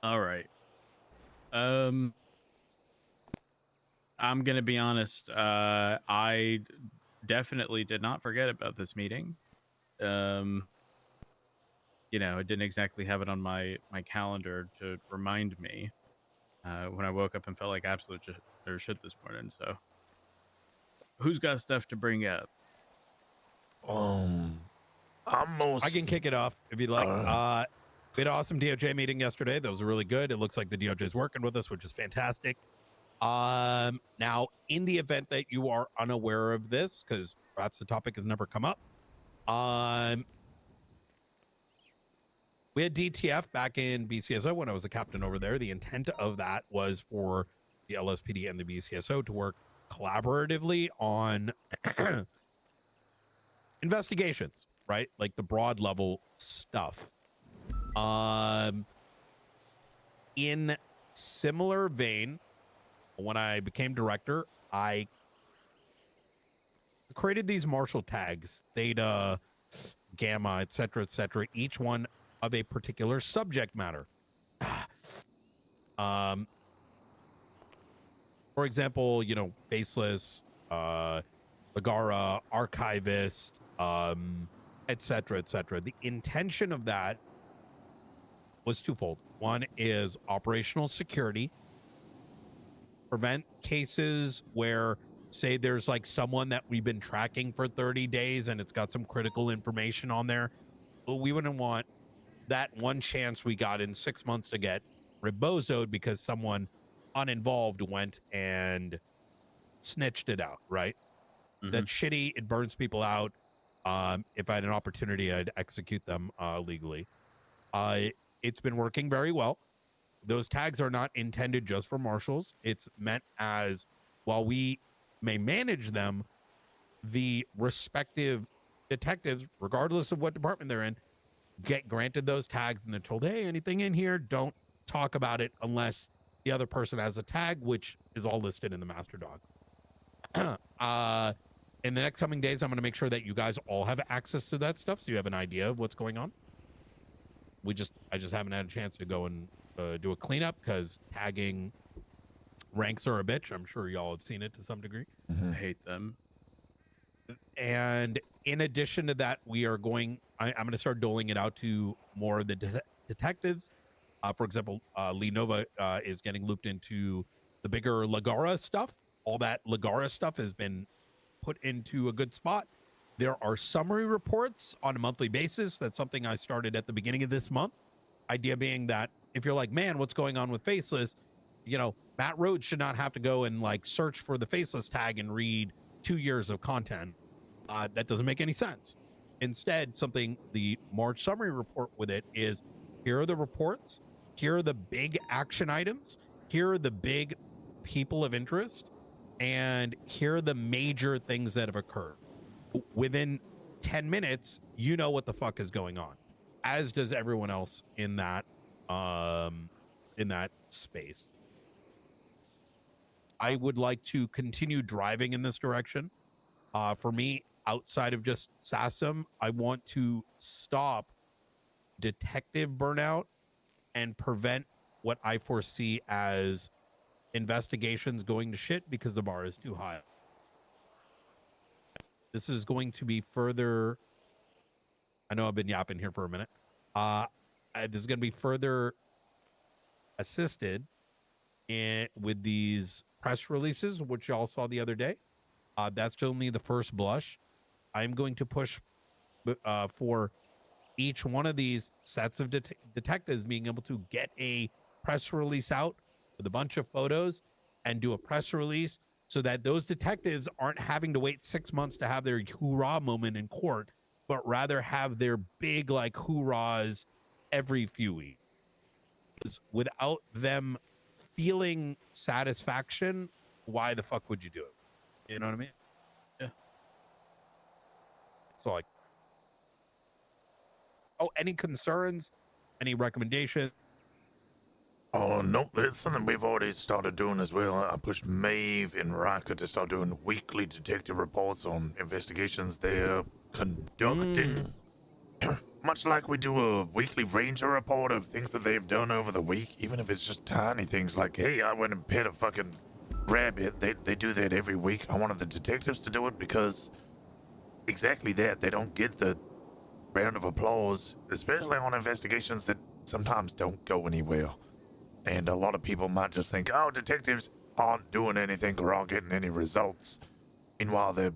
All right. Um, I'm gonna be honest. Definitely did not forget about this meeting. Um, I didn't exactly have it on my calendar to remind me when I woke up and felt like absolute or shit this morning. So, who's got stuff to bring up? I'm I can kick it off if you'd like. We had an awesome DOJ meeting yesterday. That was really good. It looks like the DOJ is working with us, which is fantastic. Now, in the event that you are unaware of this, because perhaps the topic has never come up, we had DTF back in BCSO when I was a captain over there. The intent of that was for the LSPD and the BCSO to work collaboratively on investigations, right? Like the broad level stuff. In similar vein, when I became director, I created these Marshall tags, Theta, Gamma, etc., each one of a particular subject matter. For example, faceless, Ligara, archivist, etc., The intention of that was twofold. One is operational security, prevent cases where, say, there's like someone that we've been tracking for 30 days and it's got some critical information on there. But we wouldn't want that one chance we got in 6 months to get rebozoed because someone uninvolved went and snitched it out, right? That's shitty. It burns people out. If I had an opportunity, I'd execute them legally. It's been working very well. Those tags are not intended just for marshals. It's meant as, while we may manage them, the respective detectives, regardless of what department they're in, get granted those tags and they're told, hey, anything in here, don't talk about it unless the other person has a tag, which is all listed in the master docs. In the next coming days, I'm going to make sure that you guys all have access to that stuff so you have an idea of what's going on. I just haven't had a chance to go and do a cleanup because tagging ranks are a bitch. I'm sure y'all have seen it to some degree. I hate them. And in addition to that, I'm going to start doling it out to more of the detectives. For example, Lee Nova is getting looped into the bigger Ligara stuff. All that Ligara stuff has been put into a good spot. There are summary reports on a monthly basis. That's something I started at the beginning of this month. Idea being that if you're like, man, what's going on with Faceless? Matt Rhodes should not have to go and like search for the Faceless tag and read 2 years of content. That doesn't make any sense. Instead, the March summary report with it is, here are the reports, here are the big action items, here are the big people of interest, and here are the major things that have occurred. Within 10 minutes, you know what the fuck is going on, as does everyone else in that space. I would like to continue driving in this direction. For me, outside of just SASM, I want to stop detective burnout and prevent what I foresee as investigations going to shit because the bar is too high. This is going to be further. I know I've been yapping here for a minute. This is going to be further assisted with these press releases, which y'all saw the other day. That's only the first blush. I'm going to push for each one of these sets of detectives being able to get a press release out with a bunch of photos and do a press release so that those detectives aren't having to wait 6 months to have their hoorah moment in court, but rather have their big like hoorahs every few weeks. Without them feeling satisfaction, why the fuck would you do it? You know what I mean? Yeah. So like, any concerns, any recommendations? Oh, no, it's something we've already started doing as well. I pushed Maeve and Raka to start doing weekly detective reports on investigations they're conducting. much like we do a weekly ranger report of things that they've done over the week, even if it's just tiny things like, hey, I went and pet a fucking rabbit. They do that every week. I wanted the detectives to do it because exactly that. They don't get the round of applause, especially on investigations that sometimes don't go anywhere. And a lot of people might just think, oh, detectives aren't doing anything or aren't getting any results. Meanwhile, they're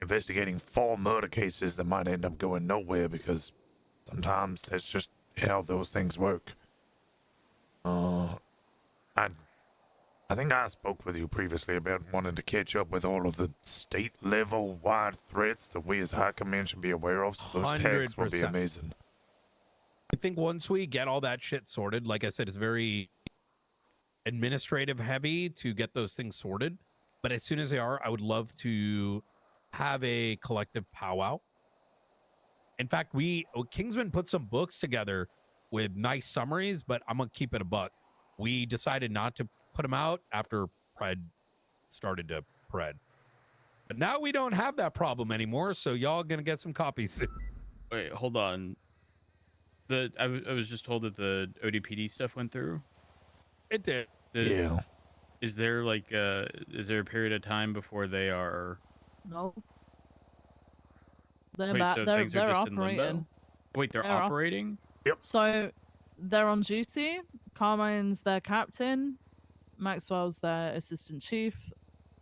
investigating 4 murder cases that might end up going nowhere because sometimes that's just how those things work. I think I spoke with you previously about wanting to catch up with all of the state level wide threats that we as High Command should be aware of. So those tags will be 100%. amazing. I think once we get all that shit sorted, like I said, it's very administrative heavy to get those things sorted. But as soon as they are, I would love to have a collective powwow. In fact, Kingsman put some books together with nice summaries, but I'm gonna keep it a buck. We decided not to put them out after Pred started to Pred. But now we don't have that problem anymore, so y'all gonna get some copies soon. Wait, hold on. I was just told that the ODPD stuff went through. It did. Yeah. Is there like is there a period of time before they are? No. They're Wait, back. so They're things are just in limbo? operating. Wait, they're operating? So they're on duty. Carmine's their captain. Maxwell's their assistant chief.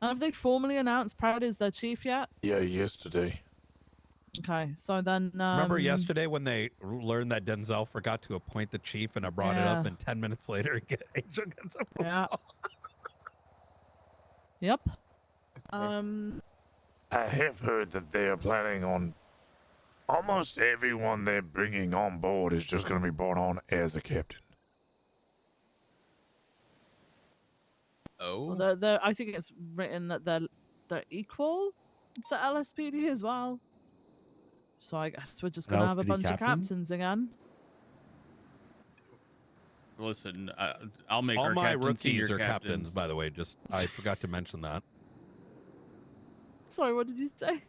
And have they formally announced Proud is their chief yet? Yeah, yesterday. Okay, so then Remember yesterday when they learned that Denzel forgot to appoint the chief, and I brought it up, and 10 minutes later, Angel gets up. Yeah. Yep. I have heard that they are planning on almost everyone they're bringing on board is just going to be brought on as a captain. Oh. Well, I think it's written that they're equal to LSPD as well. So I guess we're just gonna have a LSPD bunch of captain? captains again. Listen, I'll make all our my captain rookies senior are captains, by the way. Just I forgot to mention that. Sorry, what did you say?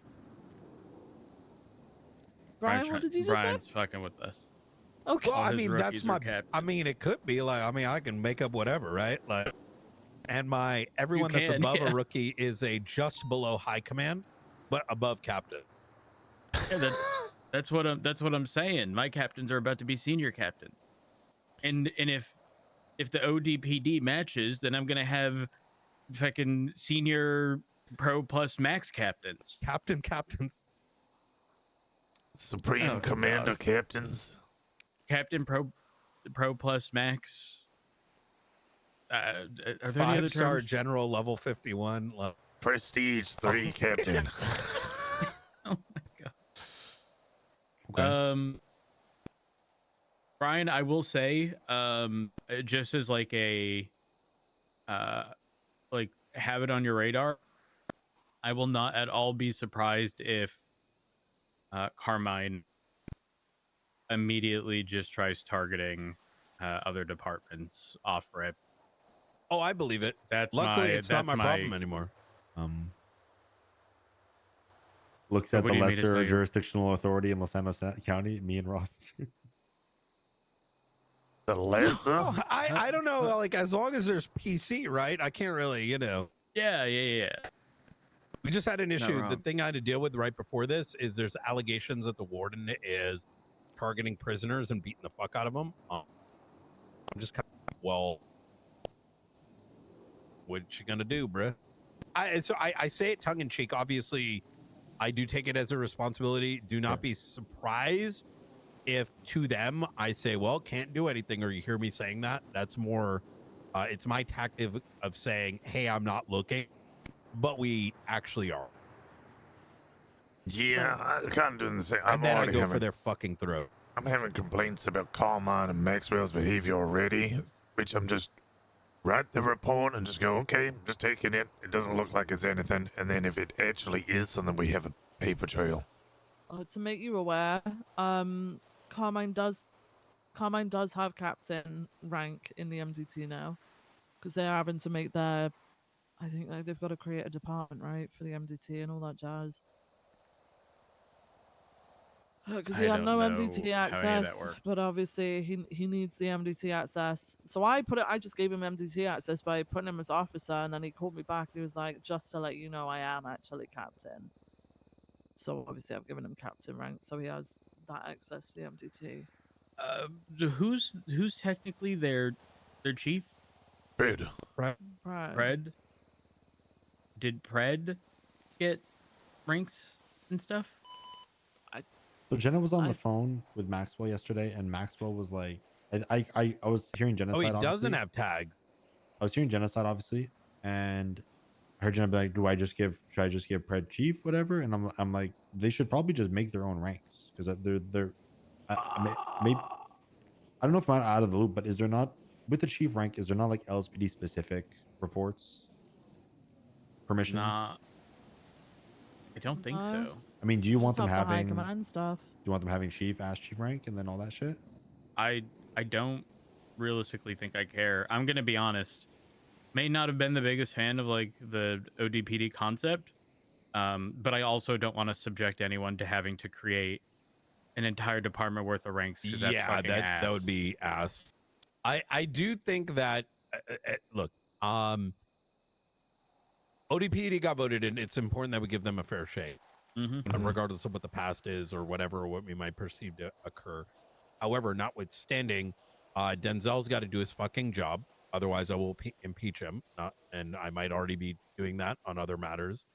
Brian, what did you just say? Brian's fucking with us. Okay. Well, All I his mean, rookies that's are my. captains. I mean, it could be like. I mean, I can make up whatever, right? Like, and everyone that's can, above yeah. a rookie is a just below high command, but above captain. Yeah, that's what I'm saying. My captains are about to be senior captains, and if the ODPD matches, then I'm gonna have fucking senior pro plus max captains. Captains. Supreme Commander God. Captains. Captain pro plus max. Are there any other 5-star terms? general level 51. Prestige 3 Captain. Oh my god. Okay. Brian, I will say, just as like a like have it on your radar, I will not at all be surprised if Carmine immediately just tries targeting other departments off rip. Oh, I believe it. That's Luckily, my it's not my problem anymore. Looks So at what the do you mean it's lesser like- jurisdictional authority in Los Angeles County, me and Ross. The lesser? Oh, I don't know. Like, as long as there's PC, right? I can't really, Yeah. We just had an issue. The wrong. thing I had to deal with right before this is there's allegations that the warden is targeting prisoners and beating the fuck out of them. I'm just kind of, well, what you gonna do, bruh? I say it tongue in cheek. Obviously, I do take it as a responsibility. Do not be surprised if to them I say, well, can't do anything, or you hear me saying that. That's more, it's my tactic of saying, hey, I'm not looking, but we actually are. Yeah, I kind of doing the same. And then I go for their fucking throat. I'm having complaints about Carmine and Maxwell's behavior already, which I'm just write the report and just go, okay, I'm just taking it. It doesn't look like it's anything. And then if it actually is something, we have a paper trail. To make you aware, Carmine does have captain rank in the MDT now, because they're having to make their. I think they've got to create a department, right, for the MDT and all that jazz. because he I had don't no know MDT how any of that access, works. but obviously he needs the MDT access. So I just gave him MDT access by putting him as officer, and then he called me back. He was like, "Just to let you know, I am actually captain." So obviously I've given him captain rank, so he has that access to the MDT. Who's technically their chief? Pred. Right. Right. Pred? Did Pred get ranks and stuff? So Jenna was on the I phone with Maxwell yesterday, and Maxwell was like, I was hearing Oh, he genocide. doesn't Obviously, have tags. I was hearing genocide, obviously, and I heard Jenna be like, should I just give Pred Chief whatever? And I'm like, they should probably just make their own ranks because they're, maybe I don't know if I'm out of the loop, but is there not with the Chief rank? Is there not like LSPD specific reports permissions? Nah, I don't think no, so. I mean, do you you want just them have the high having? Do command stuff. you want them having Chief, Ash Chief rank, and then all that shit? I I don't realistically think I care. I'm gonna be honest. May not have been the biggest fan of like the ODPD concept, but I also don't want to subject anyone to having to create an entire department worth of ranks because that's Yeah, fucking that would ass. be ass. I do think that look, ODPD got voted in. It's important that we give them a fair shake, Mm-hmm. regardless of what the past is or whatever, or what we might perceive to occur. However, notwithstanding, Denzel's got to do his fucking job. Otherwise, I will impeach him. And I might already be doing that on other matters.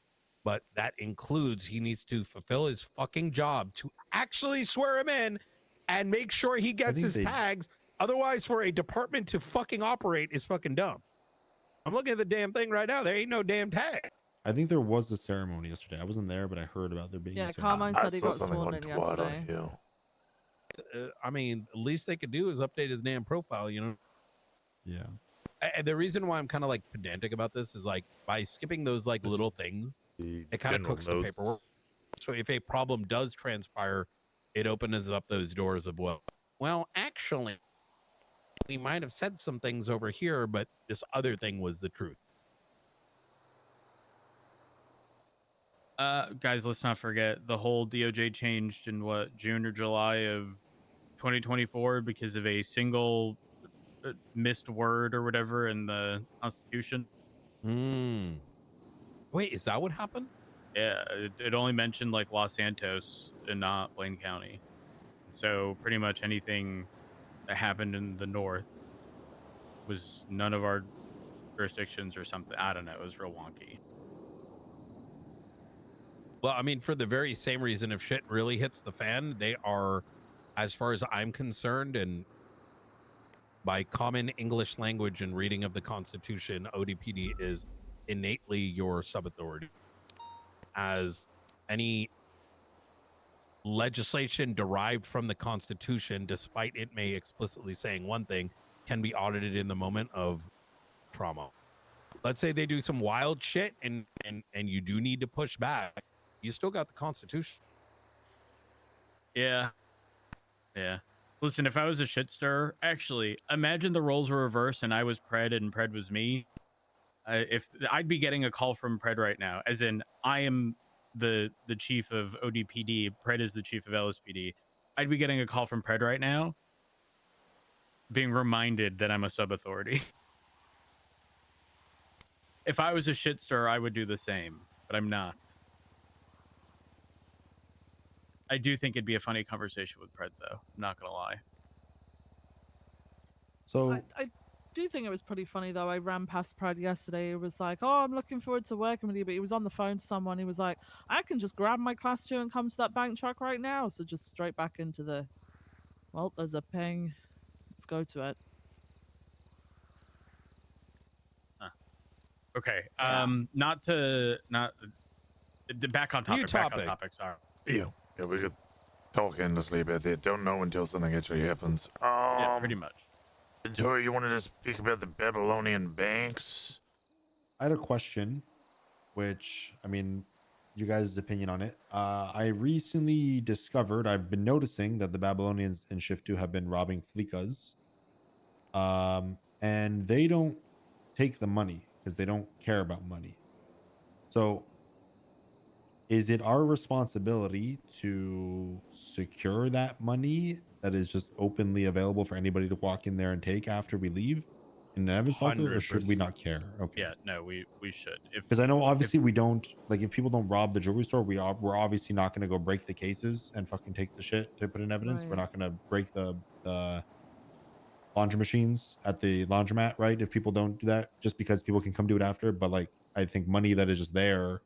But that includes he needs to fulfill his fucking job to actually swear him in and make sure he gets think his they- tags. Otherwise, for a department to fucking operate is fucking dumb. I'm looking at the damn thing right now. There ain't no damn tag. I think there was a ceremony yesterday. I wasn't there, but I heard about there being Yeah, a ceremony. Carmine I said he saw got something sworn on in Twitter. yesterday. Yeah. I mean, the least they could do is update his damn profile, you know? Yeah. And the reason why I'm kind of like pedantic about this is like by skipping those like This- little things, The it kind of general cooks the notes. paperwork. So if a problem does transpire, it opens up those doors of well, actually, we might have said some things over here, but this other thing was the truth. Guys, let's not forget the whole DOJ changed in what, June or July of 2024 because of a single missed word or whatever in the Constitution. Wait, is that what happened? Yeah, it only mentioned like Los Santos and not Blaine County. So pretty much anything that happened in the north was none of our jurisdictions or something. I don't know. It was real wonky. Well, I mean, for the very same reason, if shit really hits the fan, they are, as far as I'm concerned, and by common English language and reading of the Constitution, ODPD is innately your sub-authority. As any legislation derived from the Constitution, despite it may explicitly saying one thing, can be audited in the moment of trauma. Let's say they do some wild shit and you do need to push back. You still got the Constitution. Yeah. Yeah. Listen, if I was a shit stirrer, actually, imagine the roles were reversed and I was Pred and Pred was me. If I'd be getting a call from Pred right now, as in I am the chief of ODPD, Pred is the chief of LSPD. I'd be getting a call from Pred right now, being reminded that I'm a sub authority. If I was a shit stirrer, I would do the same, but I'm not. I do think it'd be a funny conversation with Pred, though. I'm not gonna lie. So I do think it was pretty funny though. I ran past Prad yesterday. He was like, "Oh, I'm looking forward to working with you," but he was on the phone to someone. He was like, "I can just grab my class 2 and come to that bank truck right now." So just straight back into the. Well, there's a ping. Let's go to it. Okay. Yeah. Not back on topic. New Back on topic. topic. Sorry. Yeah. Yeah, we could talk endlessly about it. Don't know until something actually happens. Yeah, pretty much. Tori, you wanted to speak about the Babylonian banks? I had a question, which I mean, you guys' opinion on it. I recently discovered I've been noticing that the Babylonians in Shift 2 have been robbing Flikas. And they don't take the money because they don't care about money. So is it our responsibility to secure that money that is just openly available for anybody to walk in there and take after we leave in an Evans locker, or should we 100%. not care? Okay. Yeah, no, we should. Because I know If obviously we don't like, if people don't rob the jewelry store, we're obviously not going to go break the cases and fucking take the shit to put in evidence. We're Right. not going to break the laundry machines at the laundromat, right? If people don't do that, just because people can come do it after. But like, I think money that is just there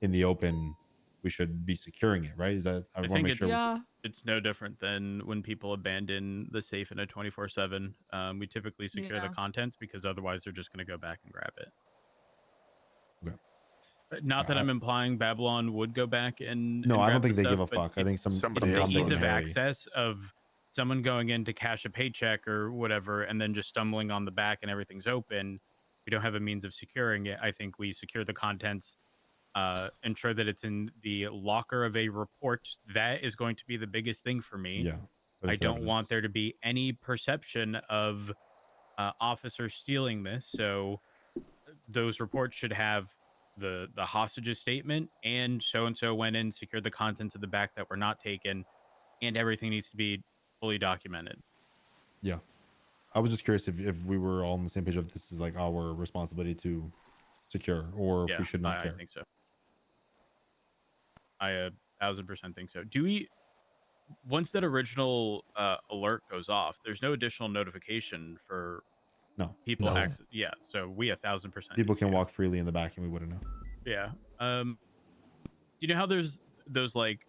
in the open, we should be securing it, right? Is that, I I want to think make sure. Yeah. it's no different than when people abandon the safe in a 24/7. We typically secure the Yeah. contents because otherwise they're just going to go back and grab it. Okay. Not that I'm implying Babylon would go back No, and I don't grab the think they give stuff, a but fuck. I think it's somebody the else Tom, Dick, ease and of Harry. access of someone going in to cash a paycheck or whatever, and then just stumbling on the back and everything's open. We don't have a means of securing it. I think we secure the contents, ensure that it's in the locker of a report. That is going to be the biggest thing for me. Yeah, but I it's don't want evidence. there to be any perception of officers stealing this. So those reports should have the hostages statement and so went in, secured the contents of the back that were not taken, and everything needs to be fully documented. Yeah, I was just curious if we were all on the same page of this is like our responsibility to secure, or if Yeah, we should not I care. think so. I 1000% think so. Do we, once that original alert goes off, there's no additional notification for No, people No. access? Yeah, so we 1000% people need can to. walk freely in the back and we wouldn't know. Yeah. Do you know how there's those like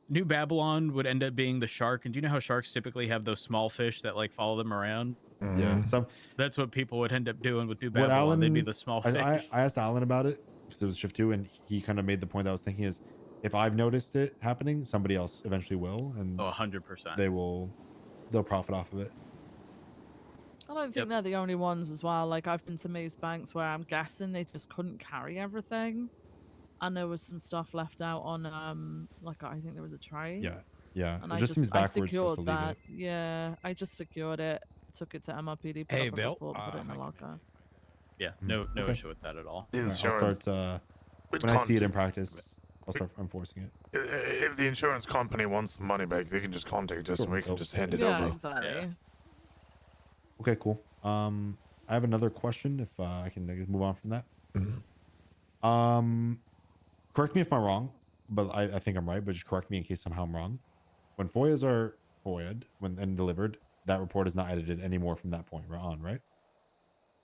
New Babylon would end up being the shark, and do you know how sharks typically have those small fish that like follow them around? Yeah, Mhm. some That's what people would end up doing with New what Babylon. They'd be Alan, the small I, fish. I asked Alan about it because it was shift two, and he kind of made the point that I was thinking is, if I've noticed it happening, somebody else eventually will, and Oh, 100%. they'll profit off of it. I don't think Yep. they're the only ones as well. Like I've been to Maze Banks where I'm guessing they just couldn't carry everything, and there was some stuff left out on like I think there was a tray. Yeah, yeah. And It I just seems I backwards for us secured to leave that. it. Yeah, I just secured it, took it to MRPD, put Hey, up a Vil. report, and put it in the locker. Yeah, Mhm. no Okay. issue with that at all. The All right, I'll insurance. start Which when I see it in contact- practice. I'll start enforcing it. If the insurance company wants the money back, they can just contact us Sure, and we can they'll- just hand it Yeah, over. exactly. Yeah. Okay, cool. I have another question. If I can I guess, move on from that. Correct me if I'm wrong, but I think I'm right. But just correct me in case somehow I'm wrong. When FOIAs are FOIA'd and delivered, that report is not edited anymore from that point on, right?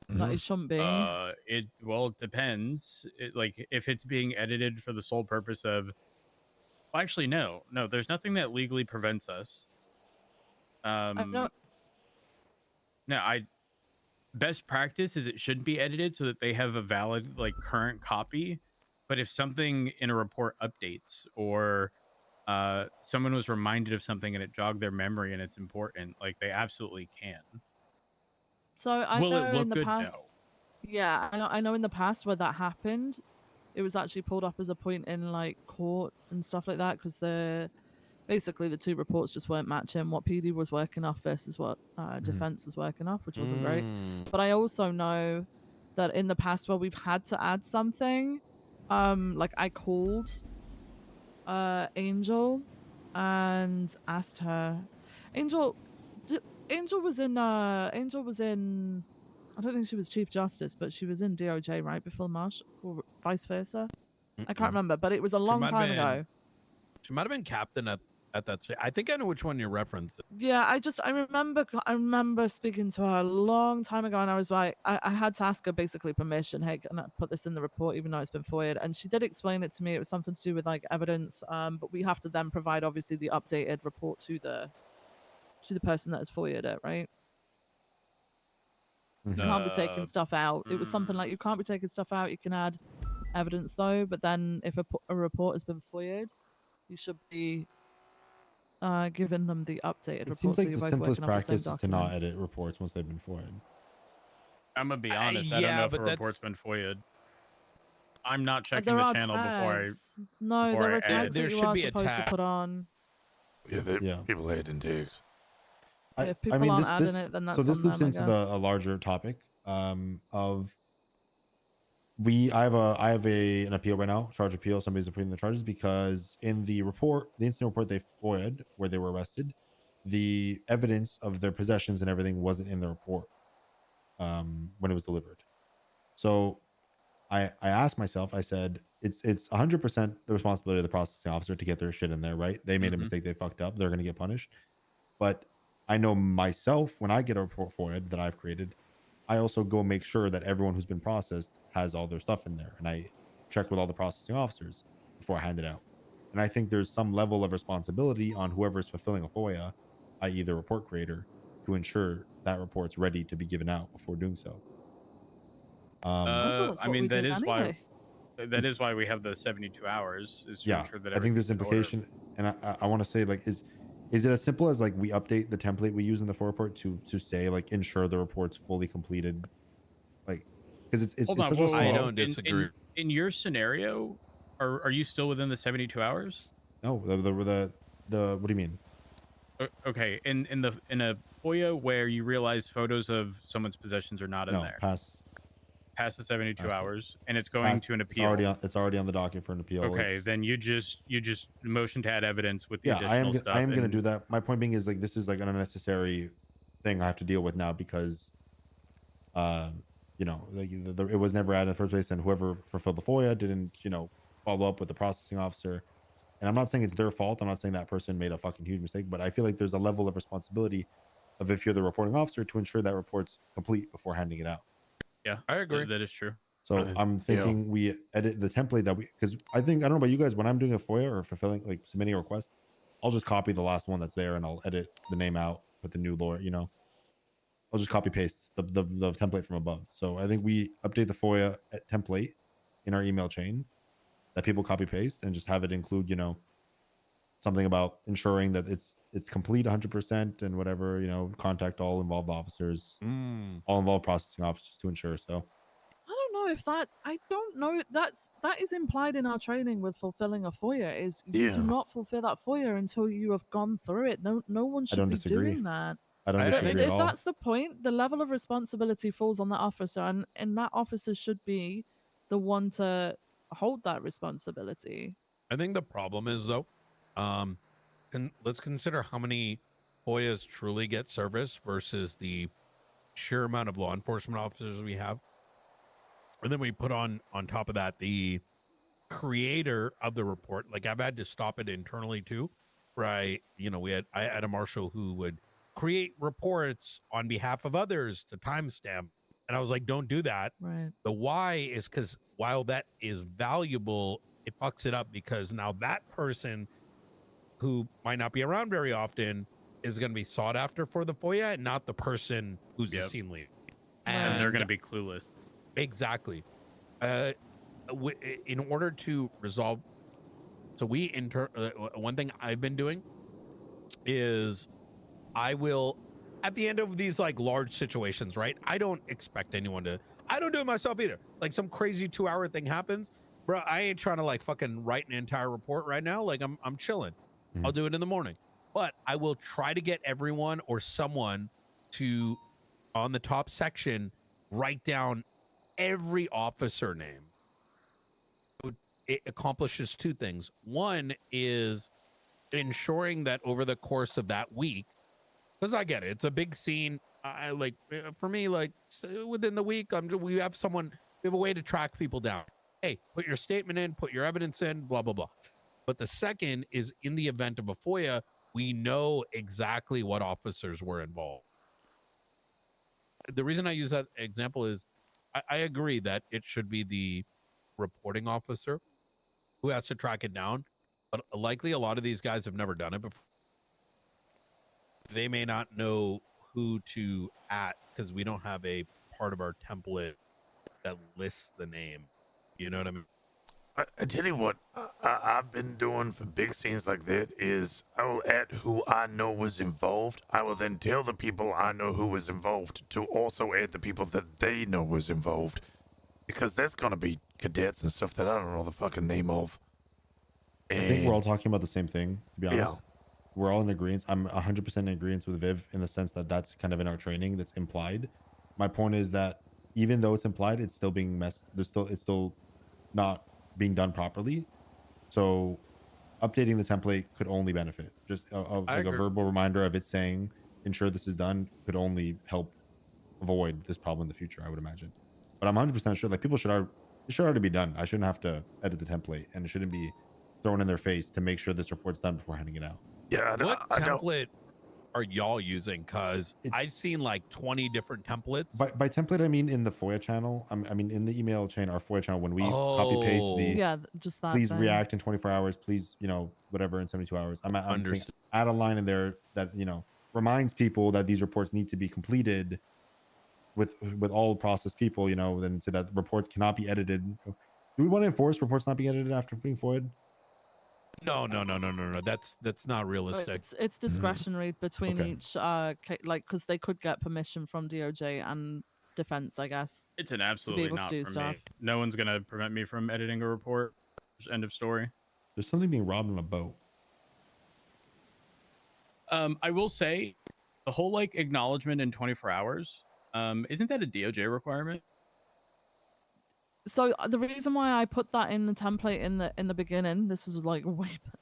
No, Mhm. it shouldn't be. It depends. Like if it's being edited for the sole purpose of, well, actually, no. There's nothing that legally prevents us. I know. No, best practice is it shouldn't be edited so that they have a valid like current copy. But if something in a report updates or someone was reminded of something and it jogged their memory and it's important, like they absolutely can. So I Will it know look in the good? past. No. Yeah, I know in the past where that happened, it was actually pulled up as a point in like court and stuff like that because basically the two reports just weren't matching what PD was working off versus what defense was working off, which wasn't great. But I also know that in the past where we've had to add something, like I called Angel and asked her. Angel Angel was in I don't think she was Chief Justice, but she was in DOJ right before Marsh or vice versa. I can't remember, but it was a long time ago. She might have been captain at that stage. I think I know which one you're referencing. Yeah, I remember speaking to her a long time ago, and I was like, I had to ask her basically permission. Hey, can I put this in the report, even though it's been FOIA'd? And she did explain it to me. It was something to do with like evidence, but we have to then provide obviously the updated report to the person that has FOIA'd it, right? You can't be taking stuff out. It was something like you can't be taking stuff out. You can add evidence though, but then if a report has been FOIA'd, you should be giving them the updated report. It seems so like you're the both simplest working off the same practice is to not document. edit reports once they've been FOIA'd. I'm gonna be honest. I don't yeah, know if but a report's been FOIA'd. I'm not checking There the are channel tags. No, before there I are tags there that you should are be a supposed to tag. put on. Yeah, people hate intakes. If people aren't adding it, then that's so this on loops them, I into guess. a larger topic of I have an appeal right now, charge appeal. Somebody's appealing the charges because in the report, the incident report they FOIA'd where they were arrested, the evidence of their possessions and everything wasn't in the report when it was delivered. So I asked myself, I said, it's 100% the responsibility of the processing officer to get their shit in there, right? They made a Mhm. mistake, they fucked up, they're gonna get punished. But I know myself when I get a report for it that I've created, I also go make sure that everyone who's been processed has all their stuff in there, and I check with all the processing officers before I hand it out. And I think there's some level of responsibility on whoever's fulfilling a FOIA, i.e., the report creator, to ensure that report's ready to be given out before doing so. I thought that's I what mean, we did anyway. that is It's why we have the 72 hours is to yeah, ensure that I think everything's there's in order. implication, and I want to say like is it as simple as like we update the template we use in the FOIA report to say like ensure the report's fully completed, like because Hold it's on, such a whoa, whoa, I whoa. small. don't disagree. In your scenario, are you still within the 72 hours? No, the what do you mean? Okay, in a FOIA where you realize photos of someone's possessions are not in No, there, pass past the 72 past it. hours, and it's going Pass. to an appeal. It's already on the docket for an appeal. Okay, It's then you just motion to add evidence with the yeah, additional I stuff, am gonna do and that. My point being is like this is like an unnecessary thing I have to deal with now because um like it was never added in the first place, and whoever fulfilled the FOIA didn't follow up with the processing officer. And I'm not saying it's their fault. I'm not saying that person made a fucking huge mistake, but I feel like there's a level of responsibility of if you're the reporting officer to ensure that report's complete before handing it out. yeah, I agree. that is true. So I'm Yeah. thinking we edit the template that because I think I don't know about you guys, when I'm doing a FOIA or fulfilling like submitting a request, I'll just copy the last one that's there and I'll edit the name out, put the new lawyer, I'll just copy paste the template from above. So I think we update the FOIA template in our email chain that people copy paste and just have it include, something about ensuring that it's complete 100% and whatever, contact all involved officers, Mm. all involved processing officers to ensure. So I don't know if that. I don't know. That is implied in our training with fulfilling a FOIA. Is you do Yeah. not fulfill that FOIA until you have gone through it. No one I should don't be disagree. doing that. I don't I But disagree think at if all. that's the point, the level of responsibility falls on that officer, and that officer should be the one to hold that responsibility. I think the problem is though, um, let's consider how many FOIAs truly get service versus the sheer amount of law enforcement officers we have, and then we put on top of that the creator of the report. Like I've had to stop it internally too, right? I had a marshal who would create reports on behalf of others to timestamp, and I was like, don't do that. Right. The why is because while that is valuable, it fucks it up because now that person who might not be around very often is going to be sought after for the FOIA, and not the person who's the Yep, scene lead. and Right. they're And going to be clueless. exactly, uh, in order to resolve, so one thing I've been doing is I will, at the end of these like large situations, right? I don't expect anyone to. I don't do it myself either. Like some crazy 2-hour thing happens, bro. I ain't trying to like fucking write an entire report right now. Like I'm chilling. I'll Mhm. do it in the morning. But I will try to get everyone or someone to on the top section write down every officer name. It accomplishes two things. One is ensuring that over the course of that week, because I get it, it's a big scene. I like for me, like within the week, we have someone, we have a way to track people down. Hey, put your statement in, put your evidence in, blah blah blah. But the second is in the event of a FOIA, we know exactly what officers were involved. The reason I use that example is I agree that it should be the reporting officer who has to track it down, but likely a lot of these guys have never done it before. They may not know who to at because we don't have a part of our template that lists the name. You know what I mean? I tell you what, I've been doing for big scenes like that is I will add who I know was involved. I will then tell the people I know who was involved to also add the people that they know was involved. Because there's going to be cadets and stuff that I don't know the fucking name of. I think we're all And talking about the same thing, to be yeah, honest. We're all in agreement. I'm 100% in agreement with Viv in the sense that that's kind of in our training that's implied. My point is that even though it's implied, it's still being it's still not being done properly. So updating the template could only benefit. Just I like a agree. verbal reminder of it saying ensure this is done could only help avoid this problem in the future, I would imagine. But I'm 100% sure like people it should already be done. I shouldn't have to edit the template, and it shouldn't be thrown in their face to make sure this report's done before handing it out. Yeah, What I don't. template are y'all using? Because I've It's seen like 20 different templates. by template I mean in the FOIA channel. I mean in the email chain, our FOIA channel, when we copy paste the Oh, Yeah, just that please thing. react in 24 hours, please, whatever in 72 hours. I'm saying understood. add a line in there that, reminds people that these reports need to be completed with all processed people, then so that reports cannot be edited. Do we want to enforce reports not being edited after being FOIA'd? No. That's not No, realistic. it's discretionary between Okay. each like because they could get permission from DOJ and defense, I guess, It's an to be absolutely able to not do from stuff. me. No one's gonna prevent me from editing a report. End of story. There's something being robbed on a boat. I will say, the whole like acknowledgement in 24 hours. Isn't that a DOJ requirement? So the reason why I put that in the template in the beginning, this is like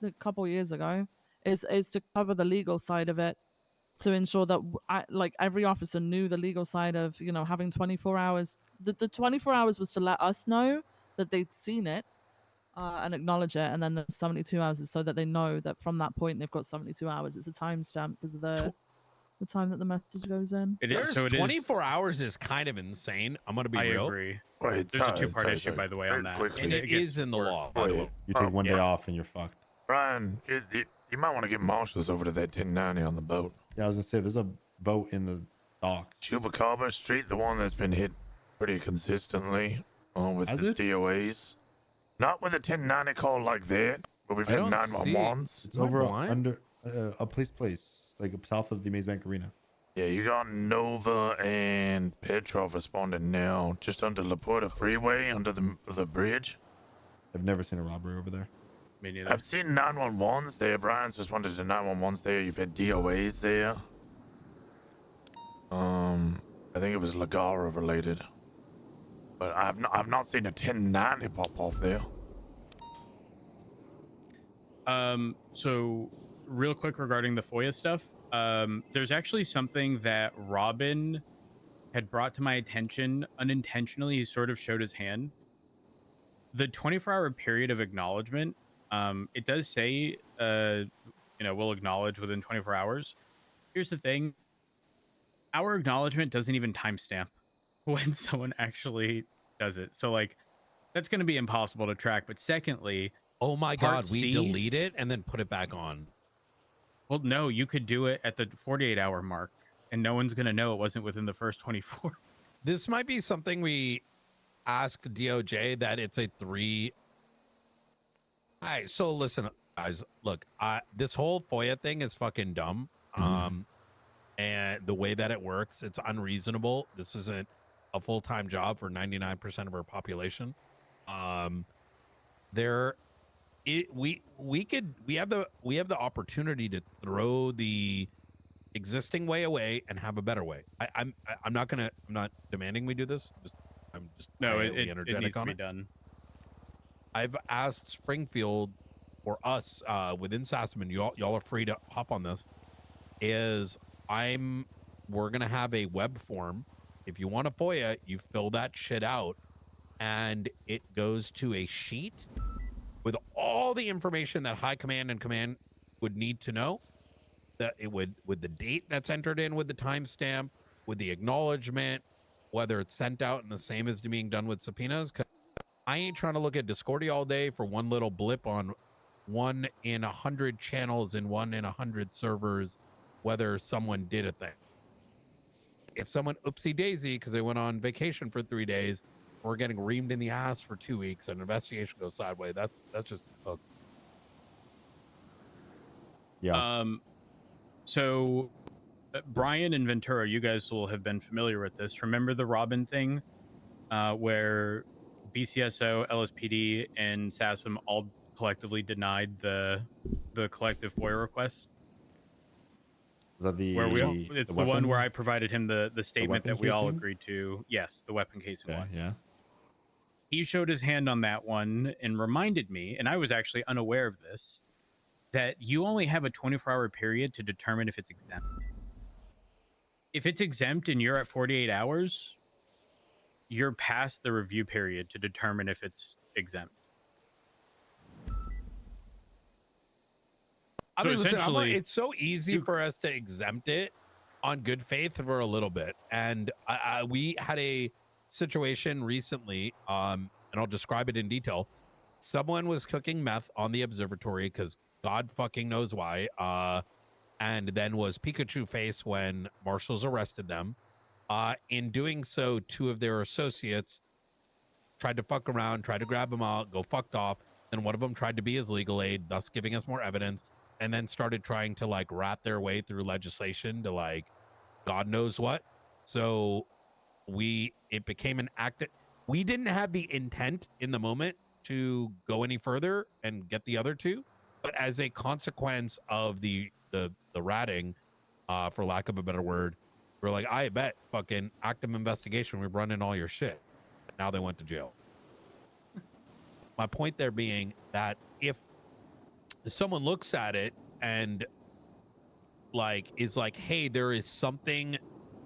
a couple years ago, is to cover the legal side of it, to ensure that like every officer knew the legal side of having 24 hours. The 24 hours was to let us know that they'd seen it and acknowledge it, and then the 72 hours is so that they know that from that point they've got 72 hours. It's a timestamp because of the time that the message goes in. There's So it is. 24 hours is kind of insane. I'm gonna be I real. agree. Wait, There's a sorry, two-part sorry, issue, sorry. by the way, Very on that. quickly. And it gets is in the worked. law, by the way. Wait, You take one day yeah. off and you're fucked. Brian, you might want to get marshals over to that 1090 on the boat. Yeah, I was gonna say there's a boat in the docks. Chupacabra Street, the one that's been hit pretty consistently with Has the it? DOAs. Not with a 1090 call like that, but we've I had don't 911s. It's Am I over blind? under a place like south of the Maze Bank Arena. Yeah, you got Nova and Petrov responding now, just under La Puerta Freeway, under the bridge. I've never seen a robbery over there. Me neither. I've seen 911s there. Brian's responded to 911s there. You've had DOAs there. I think it was Lagara related, but I've not seen a 1090 pop off there. So real quick regarding the FOIA stuff, there's actually something that Robin had brought to my attention unintentionally. He sort of showed his hand. The 24-hour period of acknowledgement, it does say, we'll acknowledge within 24 hours. Here's the thing. Our acknowledgement doesn't even timestamp when someone actually does it. So, like, that's going to be impossible to track. But secondly, Oh my Part god, we C? delete it and then put it back on. well, no, you could do it at the 48-hour mark, and no one's going to know it wasn't within the first 24. This might be something we ask DOJ that it's a 3. All right, so listen, guys, look, this whole FOIA thing is fucking dumb. And the way that it works, it's unreasonable. This isn't a full-time job for 99% of our population. We have the opportunity to throw the existing way away and have a better way. I'm not demanding we do this. I'm just No, quietly it energetic needs to on be it. done. I've asked Springfield or us within Sassaman, y'all are free to hop on this, we're gonna have a web form. If you want a FOIA, you fill that shit out and it goes to a sheet with all the information that high command and command would need to know. That it would, with the date that's entered in, with the timestamp, with the acknowledgement, whether it's sent out and the same as being done with subpoenas. Cause I ain't trying to look at Discordia all day for one little blip on 1 in 100 channels and 1 in 100 servers, whether someone did a thing. If someone oopsie daisy because they went on vacation for 3 days, or getting reamed in the ass for 2 weeks, and an investigation goes sideways, that's just Yeah. So Brian and Ventura, you guys will have been familiar with this. Remember the Robin thing, where BCSO, LSPD, and SASM all collectively denied the collective FOIA request? Is that Where it's the one where weapon? I provided him the statement weapon that we all casing? agreed to. Yes, the weapon casing Okay, one. yeah. He showed his hand on that one and reminded me, and I was actually unaware of this, that you only have a 24-hour period to determine if it's exempt. If it's exempt and you're at 48 hours, you're past the review period to determine if it's exempt. I So mean, listen, essentially, it's so easy for us to exempt it on good faith for a little bit. And we had a situation recently, and I'll describe it in detail. Someone was cooking meth on the observatory because God fucking knows why. And then was Pikachu face when marshals arrested them. In doing so, two of their associates tried to fuck around, tried to grab him out, go fucked off. Then one of them tried to be his legal aid, thus giving us more evidence, and then started trying to like rat their way through legislation to like God knows what. So it became an act. We didn't have the intent in the moment to go any further and get the other two, but as a consequence of the ratting, for lack of a better word, we're like, I bet fucking active investigation. We're running all your shit. Now they went to jail. My point there being that if someone looks at it and like is like, hey, there is something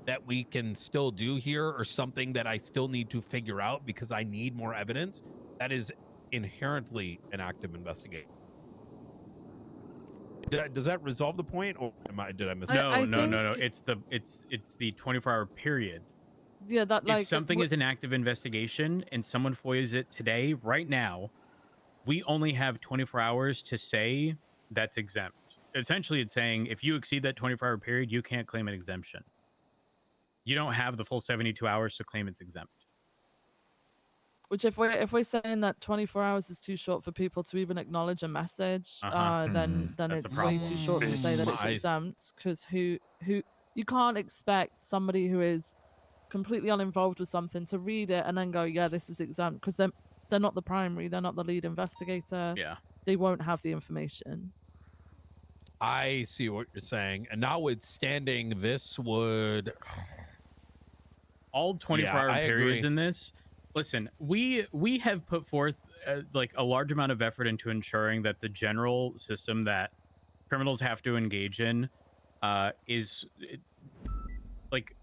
that we can still do here or something that I still need to figure out because I need more evidence, that is inherently an active investigation. Does that resolve the point, or did I miss it? No. It's the 24-hour period. Yeah, that like if something is an active investigation and someone FOIAs it today, right now, we only have 24 hours to say that's exempt. Essentially, it's saying if you exceed that 24-hour period, you can't claim an exemption. You don't have the full 72 hours to claim it's exempt. Which if we're saying that 24 hours is too short for people to even acknowledge a message, then That's it's a way problem. too short to say that it's exempt. Because who you can't expect somebody who is completely uninvolved with something to read it and then go, yeah, this is exempt, because they're not the primary, they're not the lead investigator. Yeah, they won't have the information. I see what you're saying, and notwithstanding, this would all 24-hour periods in this. Listen, we have put forth like a large amount of effort into ensuring that the general system that criminals have to engage in is like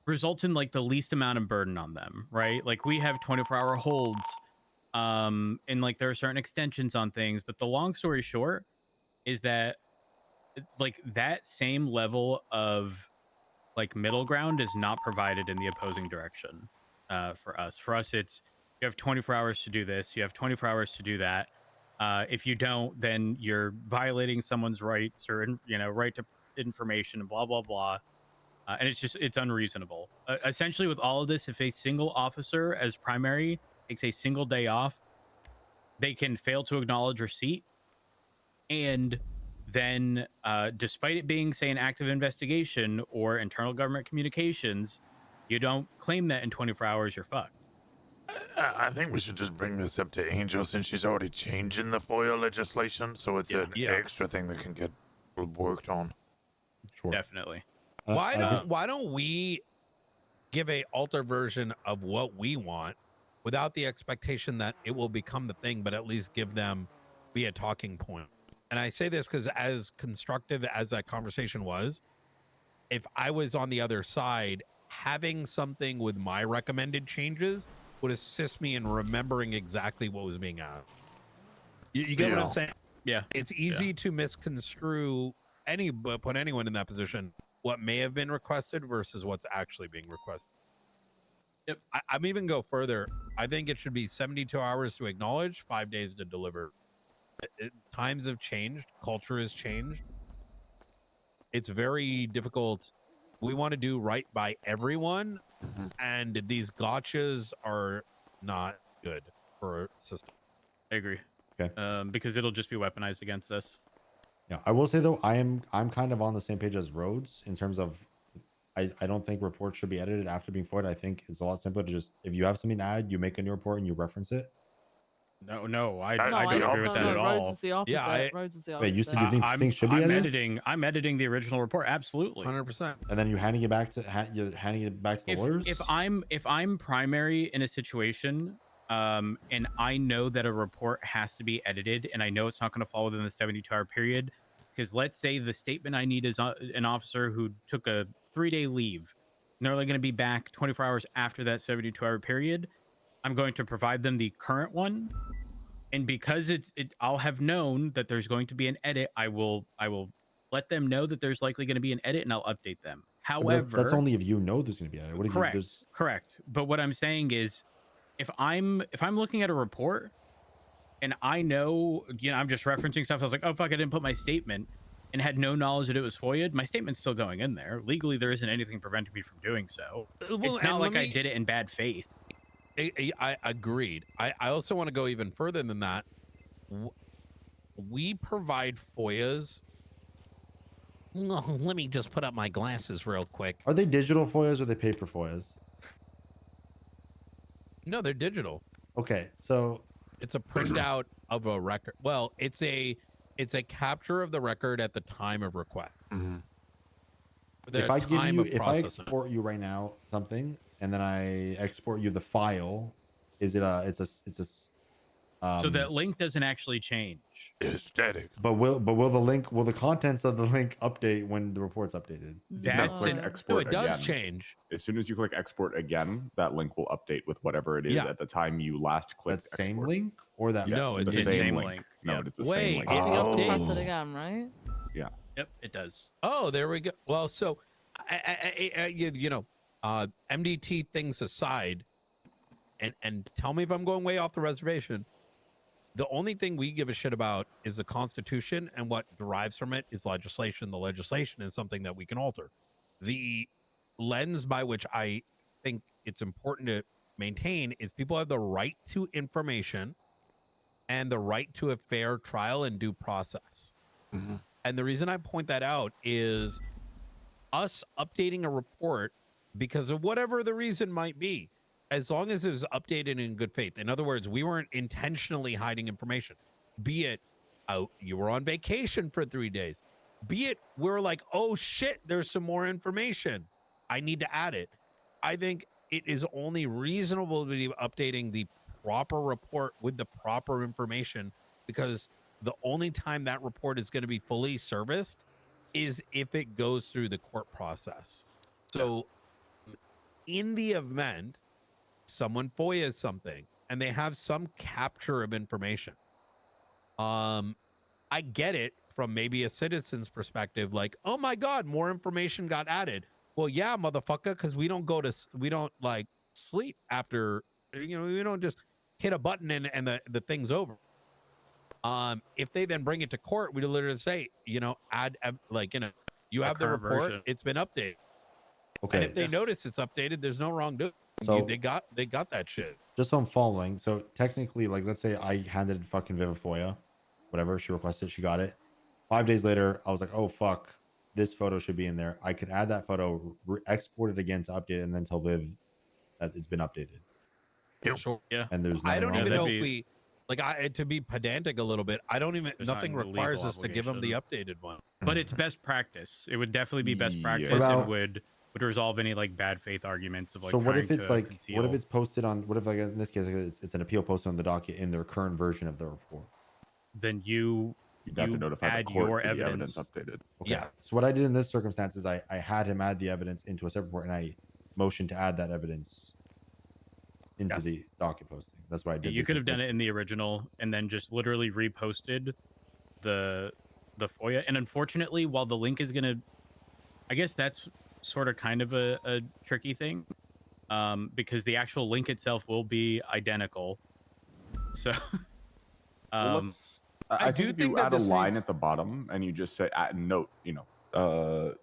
results in like the least amount of burden on them, right? Like we have 24-hour holds, and like there are certain extensions on things, but the long story short is that like that same level of like middle ground is not provided in the opposing direction. For us, it's you have 24 hours to do this, you have 24 hours to do that. If you don't, then you're violating someone's rights or right to information and blah blah blah. And it's unreasonable. Essentially, with all of this, if a single officer as primary takes a single day off, they can fail to acknowledge receipt, and then despite it being, say, an active investigation or internal government communications, you don't claim that in 24 hours, you're fucked. I think we should just bring this up to Angel since she's already changing the FOIA legislation, so it's an extra thing that can get worked on. Sure. Definitely. Why don't we give a alter version of what we want without the expectation that it will become the thing, but at least give them be a talking point. And I say this because as constructive as that conversation was, if I was on the other side, having something with my recommended changes would assist me in remembering exactly what was being asked. You get what I'm saying? Yeah. It's easy to misconstrue put anyone in that position, what may have been requested versus what's actually being requested. Yep. I'm even go further. I think it should be 72 hours to acknowledge, 5 days to deliver. Times have changed. Culture has changed. It's very difficult. We want to do right by everyone, and these gotchas are not good for a system. I agree. Okay. Because it'll just be weaponized against us. Yeah, I will say though, I'm kind of on the same page as Rhodes in terms of I don't think reports should be edited after being forwarded. I think it's a lot simpler to just if you have something to add, you make a new report and you reference it. No, I No, don't agree with that at Rhodes all. is the opposite. Yeah, Rhodes is the opposite. Wait, you said you think things should be edited? I'm editing the original report. Absolutely. 100%. And then you're handing it back to you're handing it back to the lawyers? If I'm primary in a situation, and I know that a report has to be edited, and I know it's not going to fall within the 72-hour period, because let's say the statement I need is an officer who took a 3-day leave, and they're only going to be back 24 hours after that 72-hour period, I'm going to provide them the current one. And because I'll have known that there's going to be an edit, I will let them know that there's likely going to be an edit, and I'll update them. However, that's only if you know there's going to be an edit. What if correct, you there's correct. But what I'm saying is, if I'm looking at a report and I know, I'm just referencing stuff, I was like, oh fuck, I didn't put my statement, and had no knowledge that it was FOIA'd, my statement's still going in there. Legally, there isn't anything preventing me from doing so. Well, It's not like I did it in bad faith. I agreed. I also want to go even further than that. We provide FOIAs. Let me just put up my glasses real quick. are they digital FOIAs or are they paper FOIAs? No, they're digital. Okay, so It's a printout of a record. Well, it's a capture of the record at the time of request. if I give you if I export you right now something and then I export you the file, is it So that link doesn't actually change. It's static. but will the contents of the link update when the report's updated? That's click an, No, export it does again. change. As soon as you click export again, that link will update with whatever it is Yeah. at the time you last That clicked same export. link or that Yes, No, the it's same, same link. link. No, Yep. it's the Wait, same link. it- You have to press Oh. it again, right? yep, it does. Oh, there we go. Well, so MDT things aside, and tell me if I'm going way off the reservation. The only thing we give a shit about is the Constitution, and what derives from it is legislation. The legislation is something that we can alter. The lens by which I think it's important to maintain is people have the right to information and the right to a fair trial and due process. Mhm. And the reason I point that out is us updating a report because of whatever the reason might be, as long as it was updated in good faith. In other words, we weren't intentionally hiding information, be it you were on vacation for 3 days, be it we're like, oh shit, there's some more information, I need to add it. I think it is only reasonable to be updating the proper report with the proper information, because the only time that report is going to be fully serviced is if it goes through the court process. So in the event someone FOIAs something and they have some capture of information, I get it from maybe a citizen's perspective, like, oh my God, more information got added. Well, yeah, motherfucker, because we don't like sleep after, we don't just hit a button and the thing's over. If they then bring it to court, we literally say, add, you have the current report, version. it's been updated. Okay, And if they notice it's updated, there's no wrongdoing. So- They got that shit. just so I'm following. So technically, like, let's say I handed fucking Viv a FOIA, whatever she requested, she got it. 5 days later, I was like, oh fuck, this photo should be in there. I could add that photo, export it again to update it, and then tell Viv that it's been updated. Yep. Sure. Yeah. And there's I nothing don't wrong even with know it. that'd if we to be pedantic a little bit. I don't even There's not nothing a legal requires us to give them the obligation. updated one. But it's best practice. It would definitely be best Yeah. practice What about- and would resolve any like bad faith arguments of like So what trying if it's to like conceal. what if it's posted on what if like in this case like, it's an appeal posted on the docket in their current version of the report? Then you You'd have to notify the add court your for the evidence. updated. Okay. Yeah. So what I did in this circumstance is I had him add the evidence into a separate report and I motioned to add that evidence into Yes. the docket posting. That's what I did. You could have done it in the original and then just literally reposted the FOIA. And unfortunately, while the link is gonna, I guess that's sort of kind of a tricky thing, because the actual link itself will be identical. So, Well, I do think if think you that add a this line needs- at the bottom and you just say note,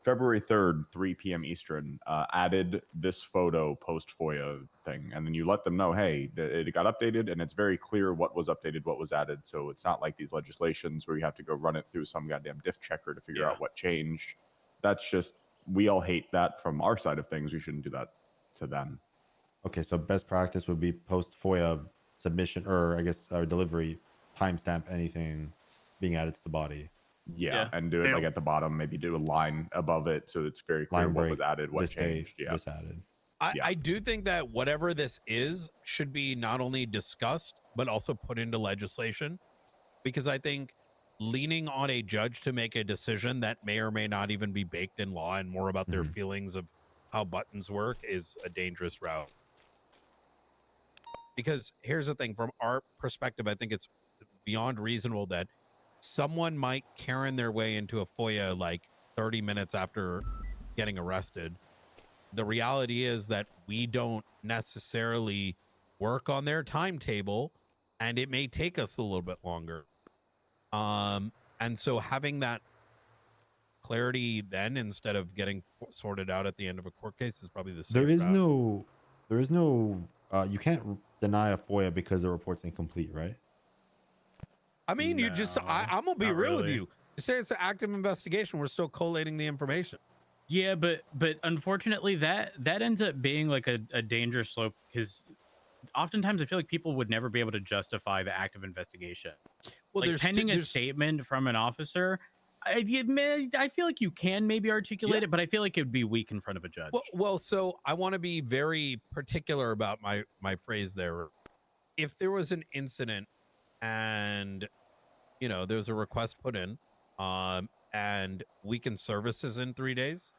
February 3rd, 3 p.m. Eastern, added this photo post FOIA thing, and then you let them know, hey, it got updated, and it's very clear what was updated, what was added. So it's not like these legislations where you have to go run it through some goddamn diff checker to figure Yeah. out what changed. That's just, we all hate that from our side of things. We shouldn't do that to them. Okay, so best practice would be post FOIA submission, or I guess delivery timestamp anything being added to the body. Yeah, and do it like at the bottom. Maybe do a line above it so it's very clear Line what break, was added, what this day, changed. Yeah, this added. Yeah. I do think that whatever this is should be not only discussed but also put into legislation, because I think leaning on a judge to make a decision that may or may not even be baked in law and more about their feelings of how buttons work is a dangerous route. Because here's the thing, from our perspective, I think it's beyond reasonable that someone might Karen their way into a FOIA like 30 minutes after getting arrested. The reality is that we don't necessarily work on their timetable, and it may take us a little bit longer. And so having that clarity then instead of getting sorted out at the end of a court case is probably the safe route. There is no you can't deny a FOIA because the report's incomplete, right? I mean, you just I'm gonna be not real with really. you say it's an active investigation, we're still collating the information. Yeah, but unfortunately that ends up being like a dangerous slope, because oftentimes I feel like people would never be able to justify the active investigation. Well, Like pending a statement from an officer, I feel like you can maybe articulate it, but I feel like it would be weak in front of a judge. Well, so I want to be very particular about my phrase there. If there was an incident and there's a request put in, and we can service this in 3 days,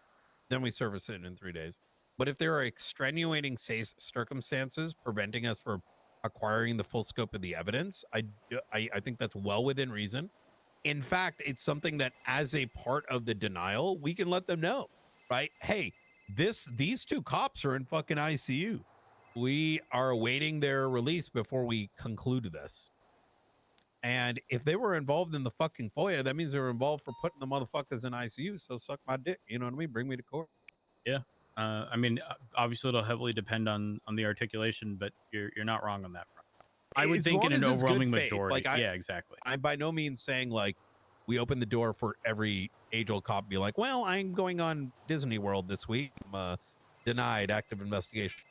then we service it in 3 days. But if there are extenuating circumstances preventing us from acquiring the full scope of the evidence, I think that's well within reason. In fact, it's something that as a part of the denial, we can let them know, right? Hey, these two cops are in fucking ICU. We are awaiting their release before we conclude this. And if they were involved in the fucking FOIA, that means they were involved for putting the motherfuckers in ICU. So suck my dick. You know what I mean? Bring me to court. Yeah. I mean, obviously it'll heavily depend on the articulation, but you're not wrong on that front. I would think in an overwhelming majority. Like yeah, exactly. I'm by no means saying like we open the door for every age-old cop be like, well, I'm going on Disney World this week. I'm denied active investigation.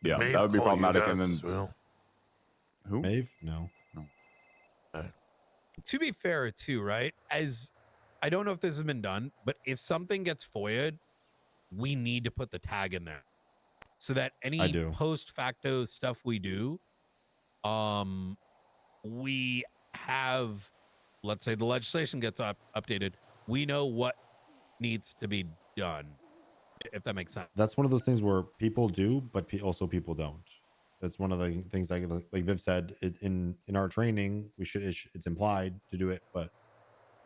Yeah, Maeve that would be call you problematic. guys And then as well. who? Maeve? No. To be fair, too, right? As I don't know if this has been done, but if something gets FOIA'd, we need to put the tag in there so that any post facto stuff we do, we have, let's say the legislation gets updated, we know what needs to be done, if that makes sense. That's one of those things where people do, but also people don't. That's one of the things like Viv said, in our training, it's implied to do it, but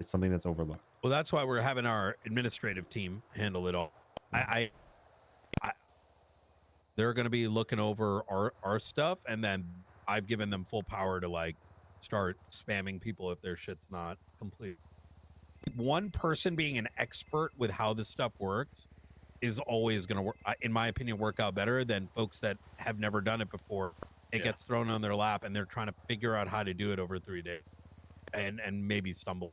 it's something that's overlooked. Well, that's why we're having our administrative team handle it all. They're going to be looking over our stuff, and then I've given them full power to like start spamming people if their shit's not complete. One person being an expert with how this stuff works is always going to work, in my opinion, work out better than folks that have never done it before. It gets thrown on their lap and they're trying to figure out how to do it over 3 days and maybe stumble.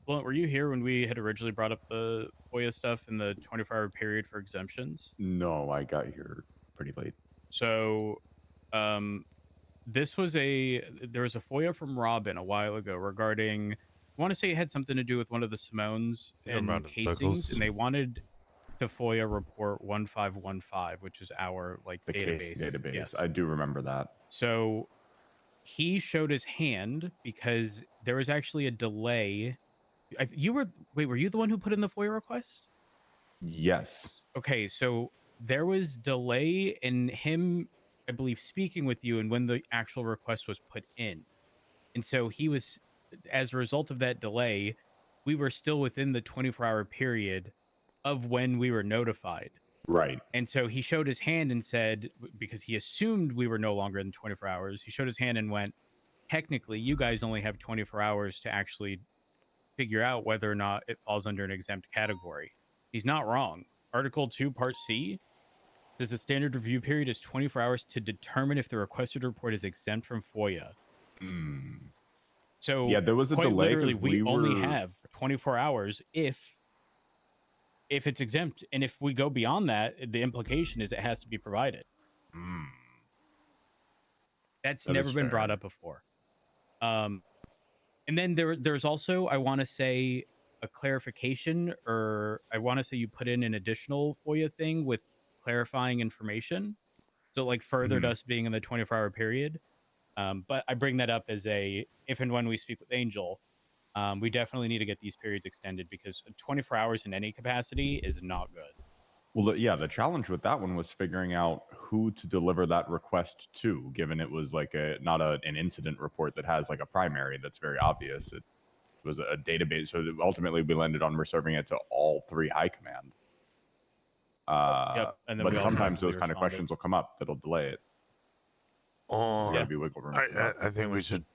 Blunt, were you here when we had originally brought up the FOIA stuff in the 24-hour period for exemptions? No, I got here pretty late. So, there was a FOIA from Robin a while ago regarding, I want to say it had something to do with one of the Simones and casings, and they wanted to FOIA report 1515, which is our the database. Case database. Yes. I do remember that. So he showed his hand because there was actually a delay. Were you the one who put in the FOIA request? Yes. Okay, so there was delay in him, I believe, speaking with you and when the actual request was put in. And so he was, as a result of that delay, we were still within the 24-hour period of when we were notified. Right. And so he showed his hand and said, because he assumed we were no longer in 24 hours, he showed his hand and went, technically, you guys only have 24 hours to actually figure out whether or not it falls under an exempt category. He's not wrong. Article 2, Part C says the standard review period is 24 hours to determine if the requested report is exempt from FOIA. So yeah, there was a quite delay. Literally, we only have 24 hours if if it's exempt, and if we go beyond that, the implication is it has to be provided. Mm, That's that never is been brought fair. up before. And then there's also, I want to say, a clarification, or I want to say you put in an additional FOIA thing with clarifying information. So like furthered Mhm. us being in the 24-hour period. But I bring that up as a, if and when we speak with Angel, we definitely need to get these periods extended, because 24 hours in any capacity is not good. Well, yeah, the challenge with that one was figuring out who to deliver that request to, given it was like an incident report that has like a primary that's very obvious. It was a database, so that ultimately we landed on reserving it to all 3 high command. Yep, and then But we all sometimes collectively those kind of responded. questions will come up that'll delay it. Oh, There's got to be wiggle room for that. I think we should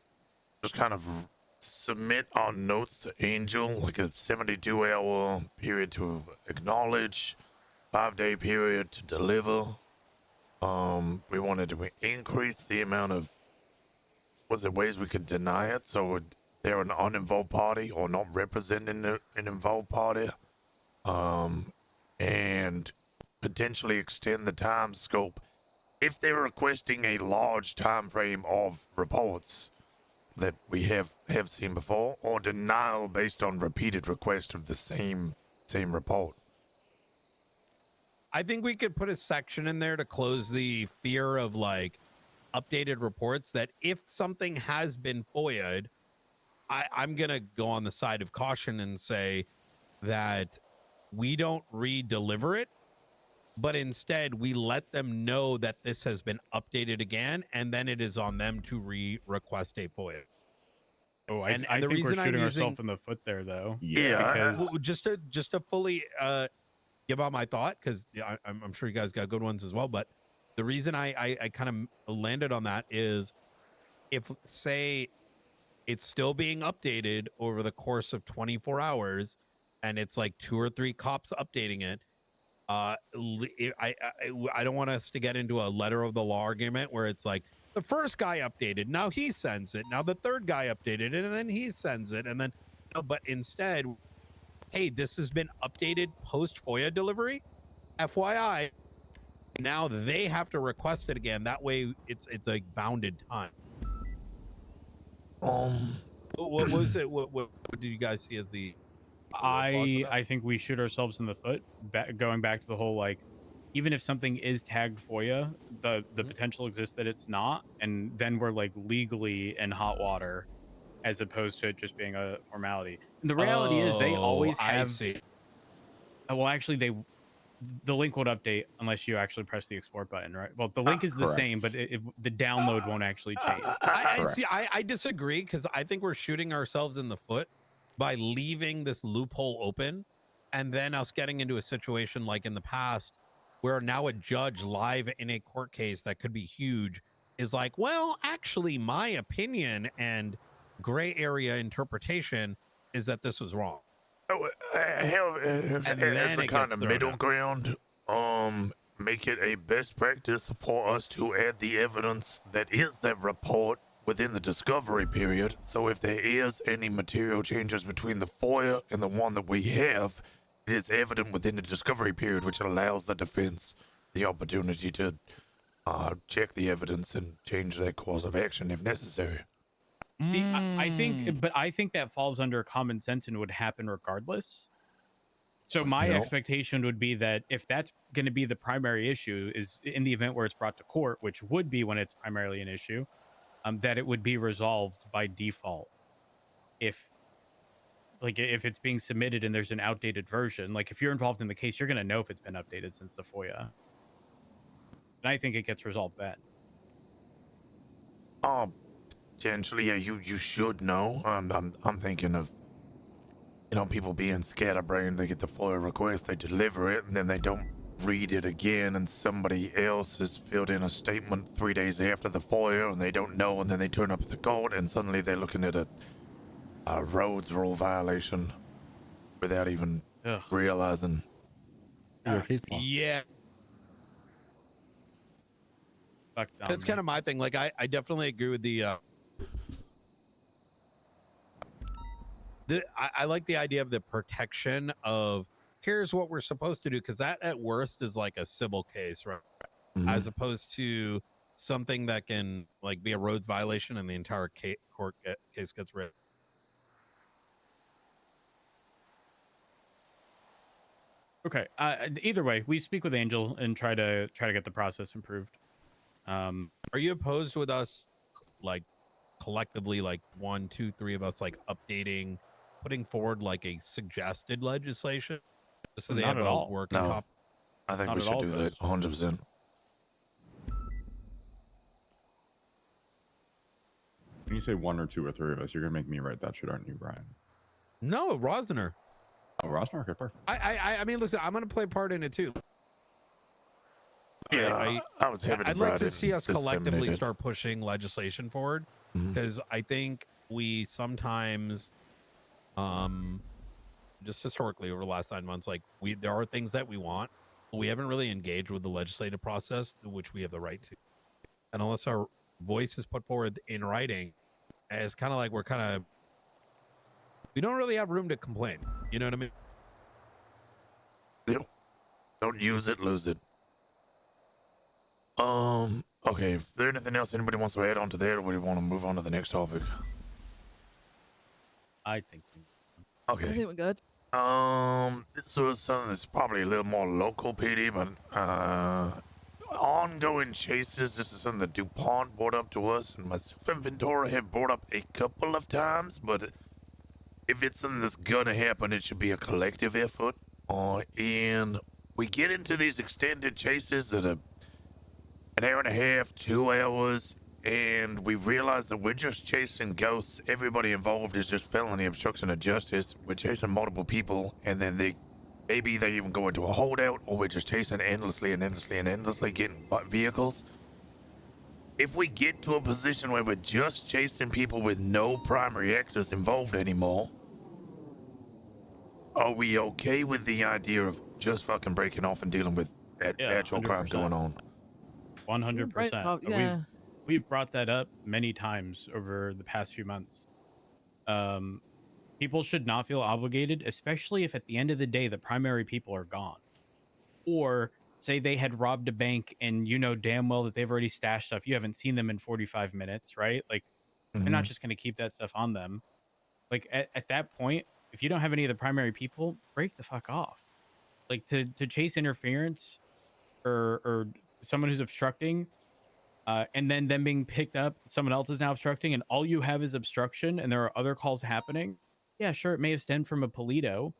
just kind of submit our notes to Angel, like a 72-hour period to acknowledge, 5-day period to deliver. We wanted to increase the amount of, was there ways we could deny it so they're an uninvolved party or not representing an involved party, and potentially extend the time scope if they're requesting a large time frame of reports that we have seen before, or denial based on repeated request of the same report. I think we could put a section in there to close the fear of like updated reports, that if something has been FOIA'd, I'm going to go on the side of caution and say that we don't re-deliver it, but instead we let them know that this has been updated again, and then it is on them to request a FOIA. Oh, And I the think we're reason I'm shooting using, ourselves in the foot there, though. Yeah, because well, just to fully give out my thought, because I'm sure you guys got good ones as well, but the reason I kind of landed on that is, if say it's still being updated over the course of 24 hours and it's like 2 or 3 cops updating it, I don't want us to get into a letter of the law argument where it's like the first guy updated, now he sends it, now the third guy updated it, and then he sends it, and then no, but instead, hey, this has been updated post FOIA delivery, FYI, now they have to request it again. That way it's like bounded time. What was it? What did you guys see as the roadblock with that? I think we shoot ourselves in the foot, going back to the whole, like, even if something is tagged FOIA, the potential exists that it's not, and then we're like legally in hot water, as opposed to it just being a formality. And the reality is they always I have. see. Well, actually, the link won't update unless you actually press the export button, right? Well, the link is the same, but Correct. the download won't actually change. I see. I disagree, because I think we're shooting ourselves in the foot by leaving this loophole open, and then us getting into a situation like in the past where now a judge live in a court case that could be huge is like, well, actually, my opinion and gray area interpretation is that this was wrong. And And as then a it kind gets of thrown middle out. ground, make it a best practice for us to add the evidence that is that report within the discovery period. So if there is any material changes between the FOIA and the one that we have, it is evident within the discovery period, which allows the defense the opportunity to check the evidence and change their course of action if necessary. See, I think, but I think that falls under common sense and would happen regardless. So my You know? expectation would be that if that's going to be the primary issue, is in the event where it's brought to court, which would be when it's primarily an issue, that it would be resolved by default. If it's being submitted and there's an outdated version, like if you're involved in the case, you're going to know if it's been updated since the FOIA. And I think it gets resolved then. Potentially, yeah, you should know. I'm thinking of, people being scatterbrained. They get the FOIA request, they deliver it, and then they don't read it again, and somebody else has filled in a statement 3 days after the FOIA, and they don't know, and then they turn up at the court, and suddenly they're looking at a roads rule violation without even Ugh. realizing. Your case law. Yeah, that's kind of my thing. Like, I definitely agree with I like the idea of the protection of here's what we're supposed to do, because that at worst is like a civil case, right? As opposed to something that can like be a roads violation and the entire court case gets written. Okay. Either way, we speak with Angel and try to get the process improved. Are you opposed with us, like collectively, like 1, 2, 3 of us, like updating, putting forward like a suggested legislation, just so they Not have at a all. working No. copy? I think Not we at should all do that opposed. 100%. When you say 1 or 2 or 3 of us, you're gonna make me write that shit, aren't you, Brian? No, Rosner. Oh, Rosner. Okay, perfect. I mean, look, I'm gonna play part in it too. Yeah, I was happy to I'd like write to it see and us collectively disseminate it. start pushing legislation forward, because I think we sometimes, just historically over the last 9 months, like there are things that we want, but we haven't really engaged with the legislative process, which we have the right to. And unless our voice is put forward in writing, it's kind of like we don't really have room to complain. You know what I mean? Yep. Don't use it, lose it. Okay, is there anything else anybody wants to add on to that, or do we want to move on to the next topic? I think. I Okay. think we're good. So it's something that's probably a little more local, PD, but ongoing chases. This is something that DuPont brought up to us, and myself and Ventura have brought up a couple of times. But if it's something that's gonna happen, it should be a collective effort. And we get into these extended chases that are an hour and a half, 2 hours, and we realize that we're just chasing ghosts. Everybody involved is just felony obstruction of justice. We're chasing multiple people, and then maybe they even go into a holdout, or we're just chasing endlessly and endlessly and endlessly, getting vehicles. If we get to a position where we're just chasing people with no primary actors involved anymore, are we okay with the idea of just fucking breaking off and dealing with actual crime going on? 100%. Yeah. We've brought that up many times over the past few months. People should not feel obligated, especially if at the end of the day the primary people are gone, or say they had robbed a bank and you know damn well that they've already stashed stuff. You haven't seen them in 45 minutes, right? Like they're not just going to keep that stuff on them. Like at that point, if you don't have any of the primary people, break the fuck off. Like to chase interference or someone who's obstructing, and then them being picked up, someone else is now obstructing, and all you have is obstruction, and there are other calls happening. Yeah, sure, it may have stemmed from a Polito,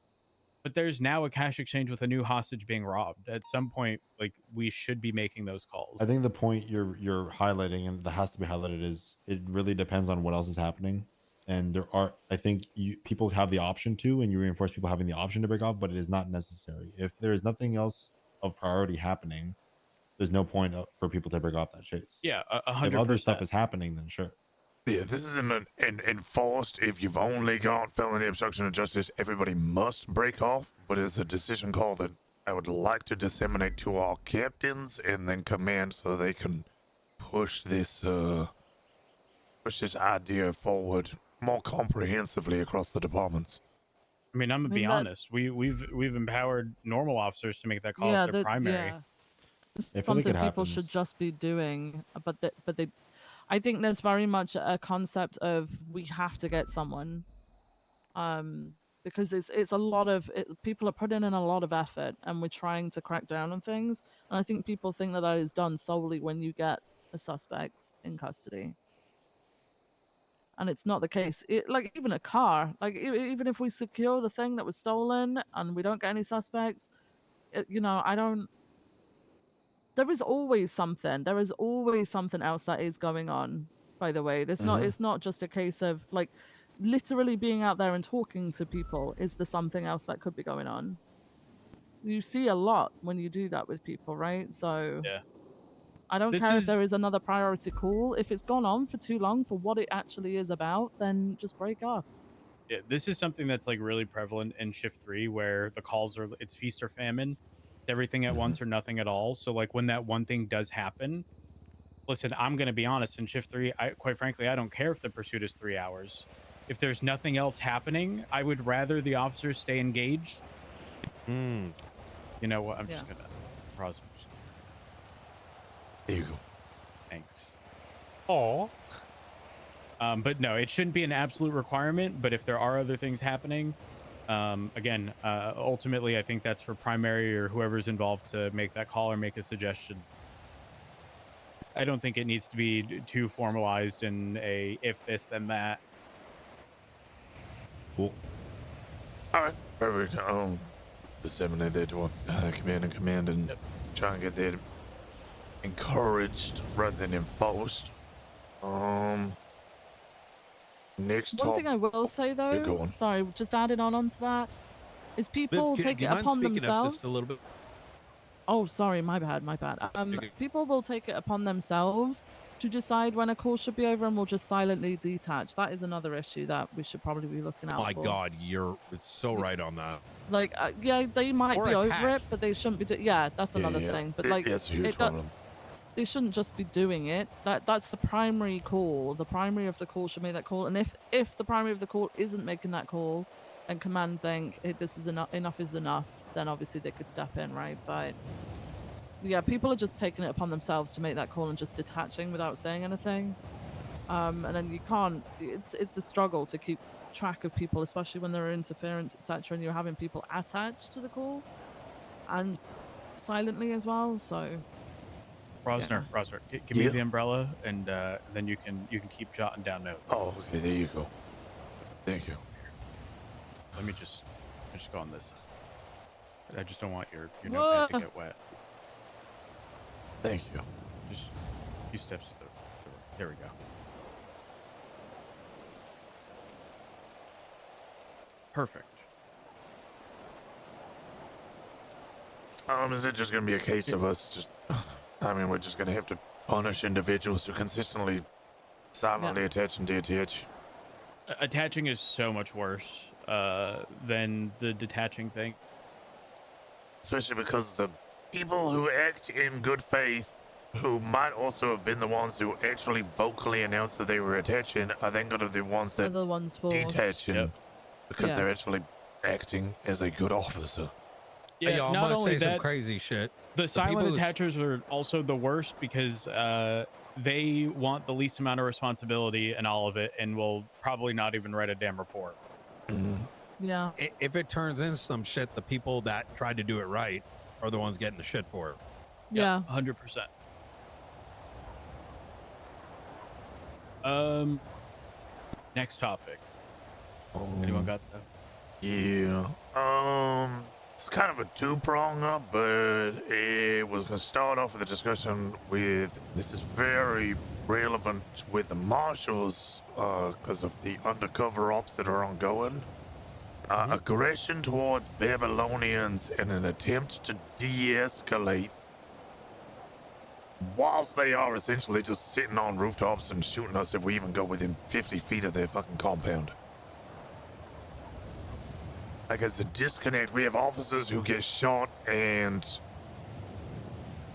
but there's now a cash exchange with a new hostage being robbed. At some point, like we should be making those calls. I think the point you're highlighting and that has to be highlighted is it really depends on what else is happening. And I think people have the option to, and you reinforce people having the option to break off, but it is not necessary. If there is nothing else of priority happening, there's no point for people to break off that chase. Yeah, If other stuff 100%. is happening, then sure. Yeah, this is enforced. If you've only got felony obstruction of justice, everybody must break off. But it's a decision call that I would like to disseminate to our captains and then command so they can push this idea forward more comprehensively across the departments. I mean, I'm gonna be honest. We've empowered normal officers to make that call if they're primary. Yeah. It's I feel like something it people should happens. just be doing, but they I think there's very much a concept of we have to get someone, because it's a lot of people are putting in a lot of effort, and we're trying to crack down on things. And I think people think that is done solely when you get a suspect in custody, and it's not the case. Like even a car, like even if we secure the thing that was stolen and we don't get any suspects, I don't. There is always something. There is always something else that is going on. By the way, it's not just a case of like literally being out there and talking to people. Is there something else that could be going on? You see a lot when you do that with people, right? So Yeah. I don't This care if is there is another priority call. If it's gone on for too long for what it actually is about, then just break off. Yeah, this is something that's like really prevalent in shift 3, where the calls are it's feast or famine, everything at once or nothing at all. So like when that one thing does happen, listen, I'm gonna be honest. In shift 3, quite frankly, I don't care if the pursuit is 3 hours. If there's nothing else happening, I would rather the officers stay engaged Mm. You know what? I'm Yeah. just gonna Rosner. There you go. Thanks. Oh. But no, it shouldn't be an absolute requirement. But if there are other things happening, again, ultimately, I think that's for primary or whoever's involved to make that call or make a suggestion. I don't think it needs to be too formalized in a if this then that. Cool. All right, perfect. Disseminate that to command and Yep. try and get that encouraged rather than enforced. Next One top. thing I will say go though, on. sorry, just adding on onto that, is people Viv, take do it you mind upon speaking up themselves. just a little bit? Oh, sorry, my bad, my bad. Okay. People will take it upon themselves to decide when a call should be over and will just silently detach. That is another issue that we should probably be looking out My for. God, you're so right on that. Like, yeah, they might Or be over attach. it, but they shouldn't be. Yeah, that's another thing. But like, It's a huge it problem. they shouldn't just be doing it. That's the primary call. The primary of the call should make that call. And if the primary of the call isn't making that call, and command think this is enough is enough, then obviously they could step in, right? But yeah, people are just taking it upon themselves to make that call and just detaching without saying anything. And then you can't. It's the struggle to keep track of people, especially when there are interference, etc., and you're having people attached to the call and silently as well. So Rosner, yeah. Rosner, give me Yeah. the umbrella, and then you can keep jotting down notes. Oh, okay. There you go. Thank you. Let me just go on this side. I just don't want your Whoa. notepad to get wet. Thank you. Just a few steps through. There we go. Perfect. Is it just gonna be a case of us just? I mean, we're just gonna have to punish individuals who consistently, silently attach and detach. Attaching is so much worse than the detaching thing. Especially because the people who act in good faith, who might also have been the ones who actually vocally announced that they were attaching, are then gonna be the ones They're that the ones forced. detaching Yep. because Yeah. they're actually acting as a good officer. Yeah, yo, I'm not gonna only say some that, crazy shit. the silent people who attachers are also the worst because they want the least amount of responsibility in all of it and will probably not even write a damn report. Yeah. If it turns into some shit, the people that tried to do it right are the ones getting the shit for it. Yeah. 100%. Next topic. Anyone got that? Yeah. It's kind of a two-prong up, but it was gonna start off with a discussion with this is very relevant with the marshals, because of the undercover ops that are ongoing. Aggression towards Babylonians in an attempt to de-escalate, whilst they are essentially just sitting on rooftops and shooting us if we even go within 50 feet of their fucking compound. Like, as a disconnect, we have officers who get shot and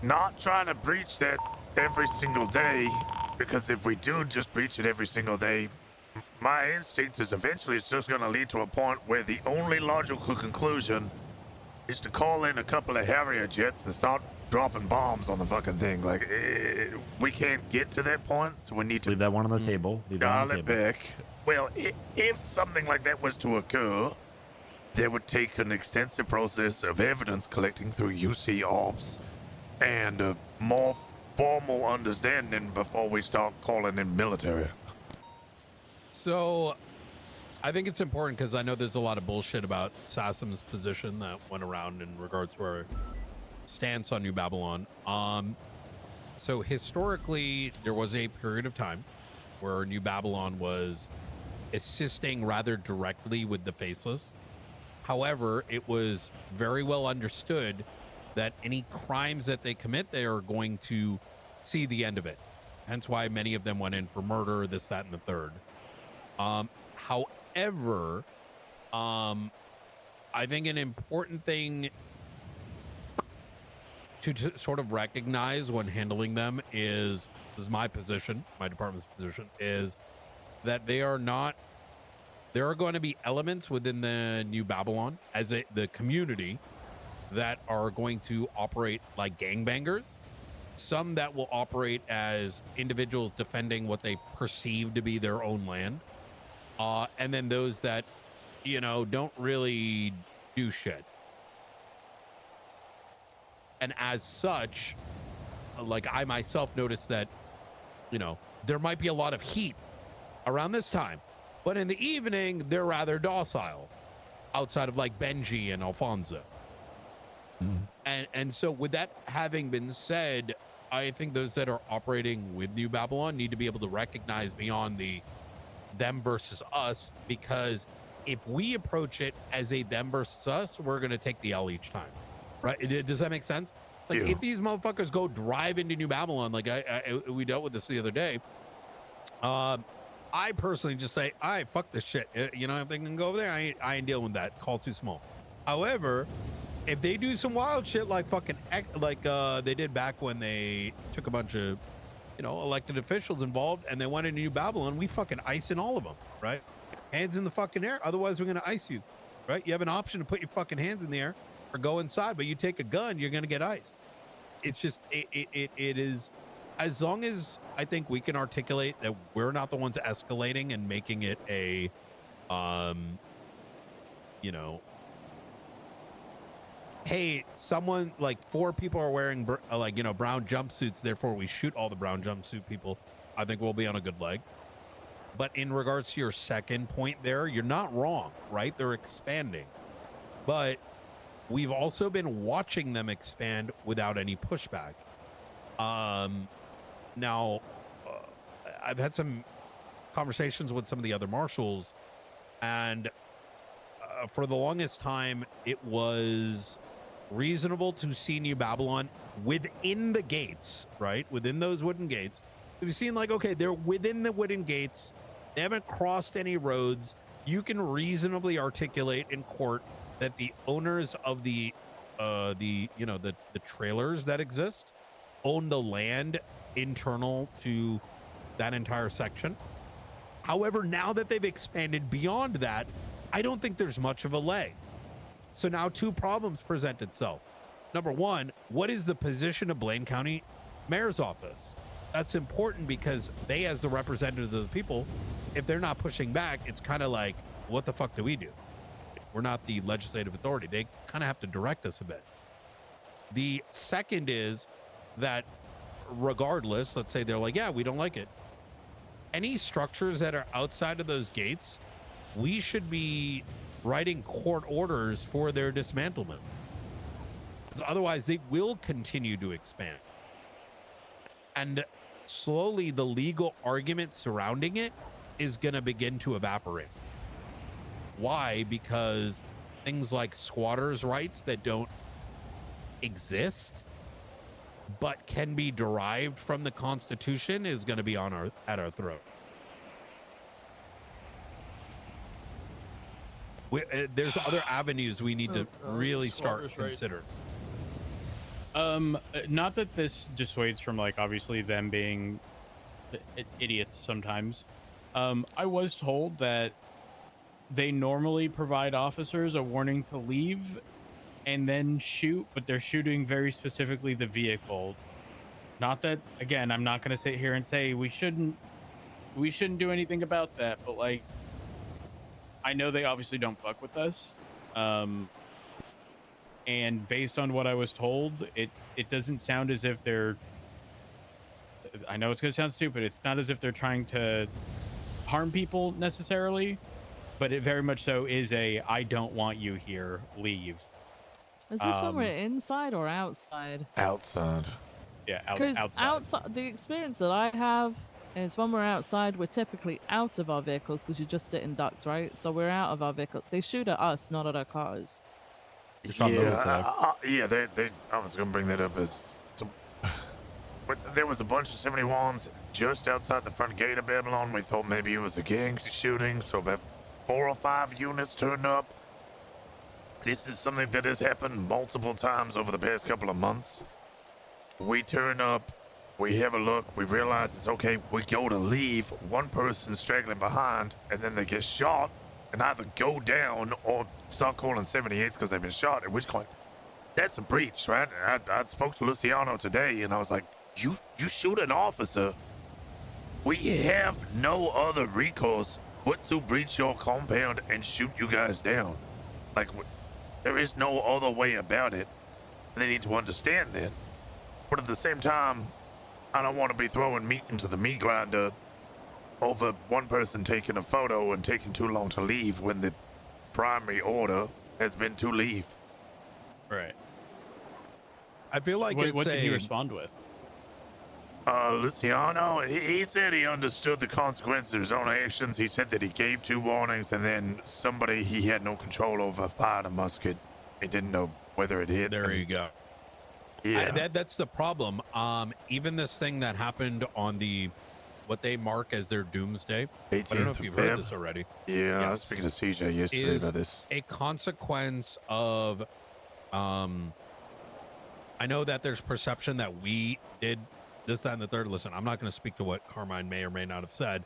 not trying to breach that every single day, because if we do just breach it every single day, my instinct is eventually it's just going to lead to a point where the only logical conclusion is to call in a couple of Harrier jets and start dropping bombs on the fucking thing. Like, we can't get to that point, so we need to Leave that one on the table. Leave that on dial the it table. back. Well, if something like that was to occur, there would take an extensive process of evidence collecting through UC ops and a more formal understanding before we start calling in military. So I think it's important because I know there's a lot of bullshit about Sassam's position that went around in regards to our stance on New Babylon. So historically, there was a period of time where New Babylon was assisting rather directly with the Faceless. However, it was very well understood that any crimes that they commit, they are going to see the end of it. Hence why many of them went in for murder, this, that, and the third. However, I think an important thing to sort of recognize when handling them is my position, my department's position, is that they are not, there are going to be elements within the New Babylon as the community that are going to operate like gangbangers, some that will operate as individuals defending what they perceive to be their own land, and then those that, you know, don't really do shit. And as such, like I myself noticed that, you know, there might be a lot of heat around this time, but in the evening, they're rather docile outside of like Benji and Alfonso. And so with that having been said, I think those that are operating with New Babylon need to be able to recognize beyond the them versus us, because if we approach it as a them versus us, we're going to take the L each time. Right? Does that make sense? Like if these motherfuckers go drive into New Babylon, like we dealt with this the other day, I personally just say, I fuck this shit. You know, if they can go over there, I ain't dealing with that. Call too small. However, if they do some wild shit like fucking like they did back when they took a bunch of, you know, elected officials involved and they went into New Babylon, we fucking icing all of them, right? Hands in the fucking air. Otherwise, we're gonna ice you, right? You have an option to put your fucking hands in the air or go inside, but you take a gun, you're gonna get iced. It's just it is, as long as I think we can articulate that we're not the ones escalating and making it a, you know, hey, someone like 4 people are wearing like, you know, brown jumpsuits, therefore we shoot all the brown jumpsuit people, I think we'll be on a good leg. But in regards to your second point there, you're not wrong, right? They're expanding, but we've also been watching them expand without any pushback. Now, I've had some conversations with some of the other marshals, and for the longest time, it was reasonable to see New Babylon within the gates, right? Within those wooden gates. We've seen like, okay, they're within the wooden gates. They haven't crossed any roads. You can reasonably articulate in court that the owners of the you know, the trailers that exist own the land internal to that entire section. However, now that they've expanded beyond that, I don't think there's much of a leg. So now 2 problems present itself. Number one, what is the position of Blaine County Mayor's office? That's important because they, as the representatives of the people, if they're not pushing back, it's kind of like, what the fuck do we do? We're not the legislative authority. They kind of have to direct us a bit. The second is that regardless, let's say they're like, yeah, we don't like it. Any structures that are outside of those gates, we should be writing court orders for their dismantlement. Otherwise, they will continue to expand. And slowly, the legal argument surrounding it is going to begin to evaporate. Why? Because things like squatters' rights that don't exist but can be derived from the Constitution is going to be on at our throat. There's other avenues we need to really start considering. Not that this dissuades from, like, obviously them being idiots sometimes. I was told that they normally provide officers a warning to leave and then shoot, but they're shooting very specifically the vehicle. Not that, again, I'm not going to sit here and say we shouldn't do anything about that, but like, I know they obviously don't fuck with us. And based on what I was told, it doesn't sound as if they're, I know it's going to sound stupid, it's not as if they're trying to harm people necessarily, but it very much so is a, I don't want you here, leave. Is this when we're inside or outside? Outside. Yeah, outside. The experience that I have is when we're outside, we're typically out of our vehicles because you just sit in ducks, right? So we're out of our vehicle. They shoot at us, not at our cars. Yeah, they. I was gonna bring that up as, but there was a bunch of 71s just outside the front gate of Babylon. We thought maybe it was a gang shooting, so about 4 or 5 units turned up. This is something that has happened multiple times over the past couple of months. We turn up, we have a look, we realize it's okay, we go to leave, one person's straggling behind, and then they get shot, and either go down or start calling 78s because they've been shot, at which point, that's a breach, right? I spoke to Luciano today, and I was like, you shoot an officer. We have no other recourse but to breach your compound and shoot you guys down. Like, there is no other way about it. They need to understand that. But at the same time, I don't want to be throwing meat into the meat grinder over one person taking a photo and taking too long to leave when the primary order has been to leave. Right. I feel like What did he respond with? Luciano, he said he understood the consequences of his own actions. He said that he gave 2 warnings, and then somebody he had no control over fired a musket. He didn't know whether it hit. There you go. Yeah. That's the problem. Even this thing that happened on the what they mark as their doomsday. I don't know if you've heard this already. Yeah, I was speaking to CJ yesterday about this. A consequence of I know that there's perception that we did this, that, and the third. Listen, I'm not going to speak to what Carmine may or may not have said,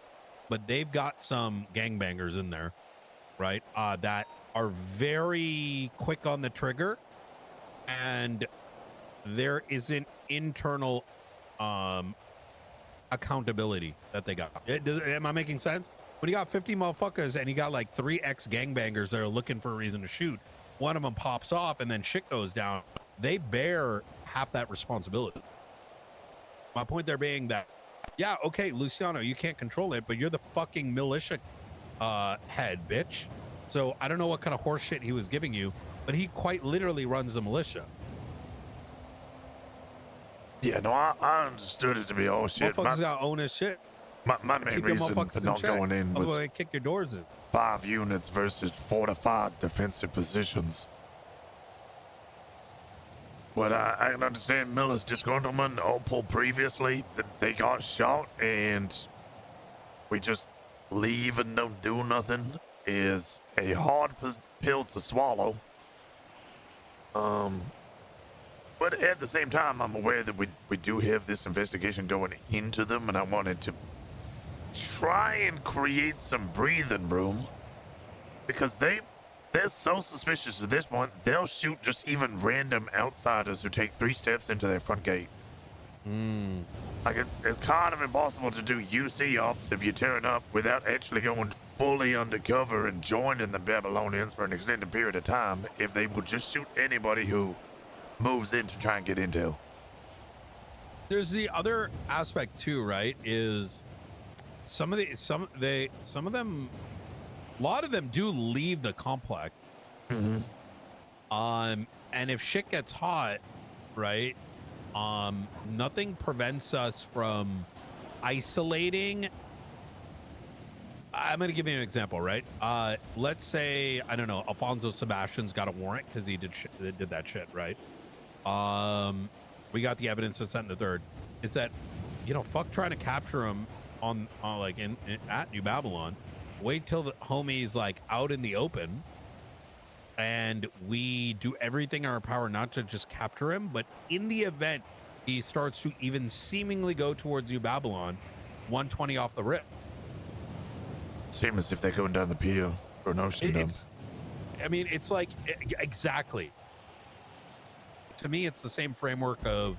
but they've got some gangbangers in there, right? That are very quick on the trigger, and there isn't internal accountability that they got. Am I making sense? When you got 50 motherfuckers and you got like 3 ex-gangbangers that are looking for a reason to shoot, one of them pops off and then shit goes down, they bear half that responsibility. My point there being that, yeah, okay, Luciano, you can't control it, but you're the fucking militia head, bitch. So I don't know what kind of horse shit he was giving you, but he quite literally runs the militia. Yeah, no, I understood it to be all shit. Motherfuckers got to own his shit. My main reason for not going in was they kick your doors in. 5 units versus fortified defensive positions. But I can understand Miller's disgruntlement. Opal previously, they got shot, and we just leave and don't do nothing is a hard pill to swallow. But at the same time, I'm aware that we do have this investigation going into them, and I wanted to try and create some breathing room because they're so suspicious at this point. They'll shoot just even random outsiders who take 3 steps into their front gate. Like it's kind of impossible to do UC ops if you turn up without actually going fully undercover and joining the Babylonians for an extended period of time. If they would just shoot anybody who moves in to try and get intel. There's the other aspect too, right? Is a lot of them do leave the complex. And if shit gets hot, right? Nothing prevents us from isolating. I'm gonna give you an example, right? Let's say, I don't know, Alfonso Sebastian's got a warrant because he did that shit, right? We got the evidence to set in the third. Is that, fuck trying to capture him on like at New Babylon. Wait till the homie's like out in the open, and we do everything in our power not to just capture him, but in the event he starts to even seemingly go towards New Babylon, 120 off the rip. Same as if they're going down the pier or an ocean dump. It's like exactly. To me, it's the same framework of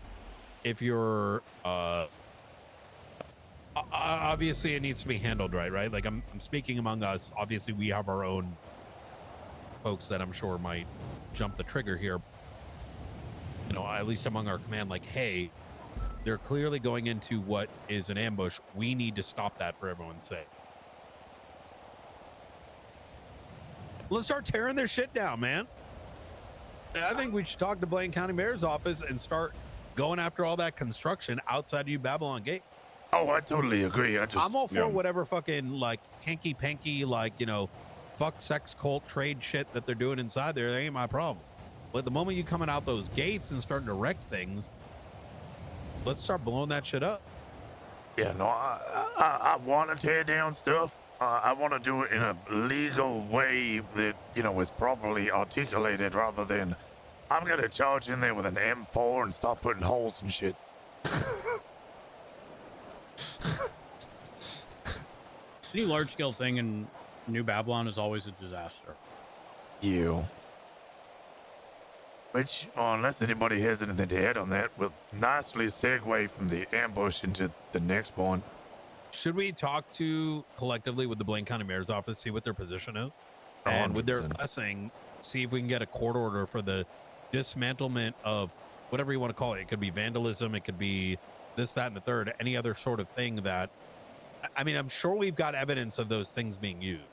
if you're obviously it needs to be handled right? Like I'm speaking among us. Obviously, we have our own folks that I'm sure might jump the trigger here. At least among our command, like, hey, they're clearly going into what is an ambush. We need to stop that for everyone's sake. Let's start tearing their shit down, man. I think we should talk to Blaine County Mayor's office and start going after all that construction outside of New Babylon Gate. Oh, I totally agree. I'm all for whatever fucking like hanky panky, like, fuck sex cult trade shit that they're doing inside there. That ain't my problem. But the moment you coming out those gates and starting to wreck things, let's start blowing that shit up. Yeah, no, I want to tear down stuff. I want to do it in a legal way that, is properly articulated rather than I'm going to charge in there with an M4 and start putting holes and shit. Any large-scale thing in New Babylon is always a disaster. Which, unless anybody has anything to add on that, will nicely segue from the ambush into the next point. Should we talk to collectively with the Blaine County Mayor's office, see what their position is? And with their 100%. blessing, see if we can get a court order for the dismantlement of whatever you want to call it. It could be vandalism, it could be this, that, and the third, any other sort of thing that, I mean, I'm sure we've got evidence of those things being used.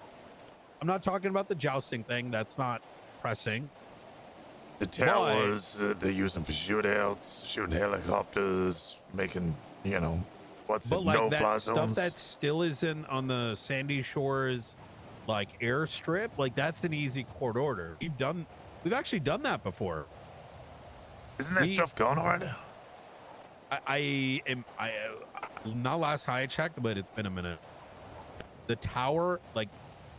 I'm not talking about the jousting thing. That's not pressing. The towers, they use them for shootouts, shooting helicopters, making, But like no-fly that stuff zones. that still isn't on the Sandy Shores, like airstrip, like that's an easy court order. We've actually done that before. Isn't that stuff gone already? I not last time I checked, but it's been a minute. The tower, like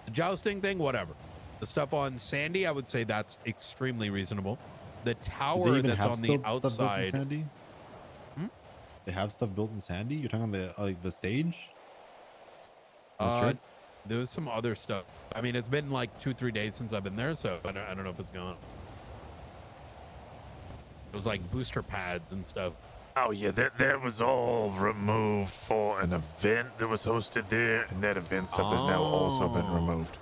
the jousting thing, whatever. The stuff on Sandy, I would say that's extremely reasonable. The Do they tower even that's have on the stuff built in outside. Sandy? They have stuff built in Sandy? You're talking on the the stage? On the strip? There was some other stuff. I mean, it's been like 2-3 days since I've been there, so I don't know if it's gone. It was like booster pads and stuff. Oh yeah, that was all removed for an event that was hosted there, and that event stuff has now also been removed.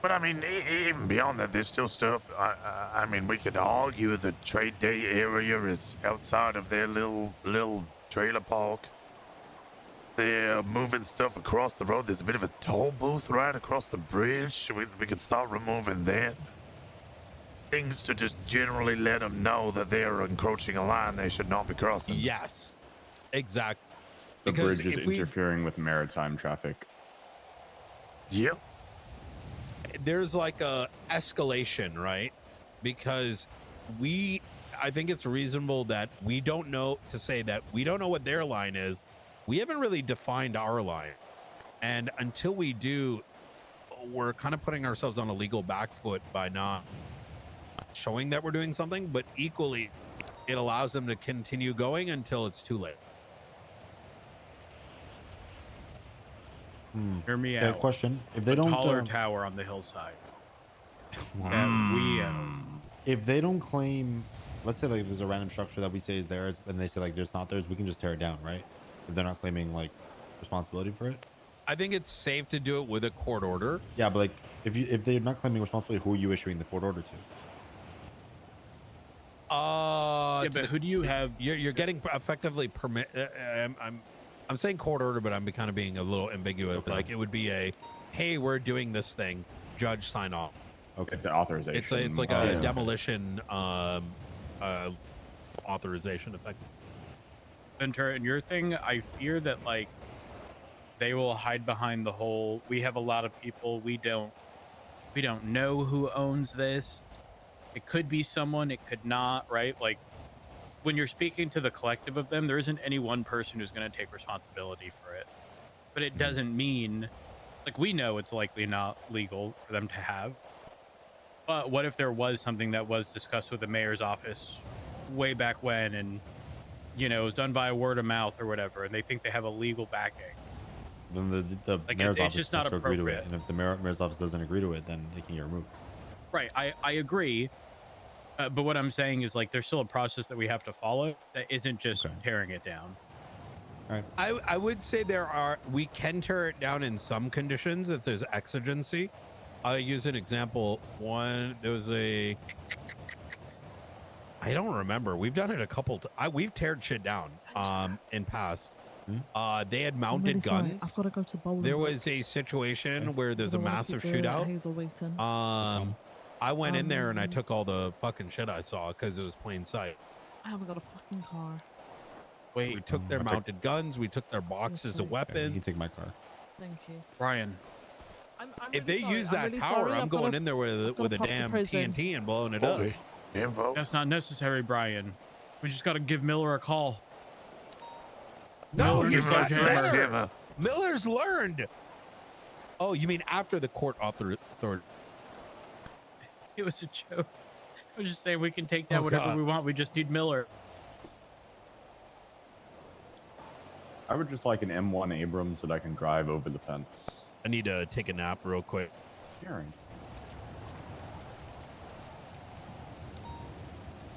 But I mean, even beyond that, there's still stuff. I mean, we could argue the trade day area is outside of their little trailer park. They're moving stuff across the road. There's a bit of a toll booth right across the bridge. We could start removing that. Things to just generally let them know that they are encroaching a line they should not be crossing. Yes, exactly. The Because bridge is if we- interfering with maritime traffic. Yep. There's like a escalation, right? Because I think it's reasonable that we don't know what their line is. We haven't really defined our line. And until we do, we're kind of putting ourselves on a legal back foot by not showing that we're doing something, but equally it allows them to continue going until it's too late. Hear me Okay, out. question. If they A don't taller tower on the hillside. Wow. That we own. if they don't claim, let's say like there's a random structure that we say is theirs and they say like there's not theirs, we can just tear it down, right? If they're not claiming like responsibility for it. I think it's safe to do it with a court order. Yeah, but like if they're not claiming responsibility, who are you issuing the court order to? Yeah, To but the- who do you have? You're getting effectively permit. I'm saying court order, but I'm kind of being a little ambiguous. Okay. Like it would be a, hey, we're doing this thing. Judge, sign off. Okay. It's an authorization. It's like Oh, a yeah. demolition authorization effect. Ventura, in your thing, I fear that like they will hide behind the whole. We have a lot of people. We don't know who owns this. It could be someone. It could not. Right? Like when you're speaking to the collective of them, there isn't any one person who's going to take responsibility for it. But it doesn't mean, like we know it's likely not legal for them to have. But what if there was something that was discussed with the mayor's office way back when, and it was done by word of mouth or whatever, and they think they have a legal backing? Then the Like, mayor's it's office just has not to agree to it, appropriate. and if the mayor's office doesn't agree to it, then they can get removed. Right, I agree. But what I'm saying is, like, there's still a process that we have to follow that isn't just Okay. tearing it down. I would say we can tear it down in some conditions if there's exigency. I'll use an example. There was I don't remember. We've done it a couple. We've teared shit down in past. They had I'm mounted really sorry. guns. I've got to go to the bowling. There was a situation where there's a massive shootout. Hazel waiting. I went in there and I took all the fucking shit I saw because it was plain sight. I haven't got a fucking car. Wait, We took their mounted guns. We took their boxes of please. Okay, you weapons. can take my car. Thank you. Brian, I'm If really they sorry. use I'm that really tower, sorry. I'm I've got going to- in there with got a to pop to damn prison. TNT and blowing it up. Holy info. that's not necessary, Brian. We just got to give Miller a call. No, Miller he's just got got Miller. Sledgehammer. Miller's learned. Oh, you mean after the court authority? It was a joke. I was just saying we can take down Oh, whatever God. we want. We just need Miller. I would just like an M1 Abrams that I can drive over the fence. I need to take a nap real quick. Hearing.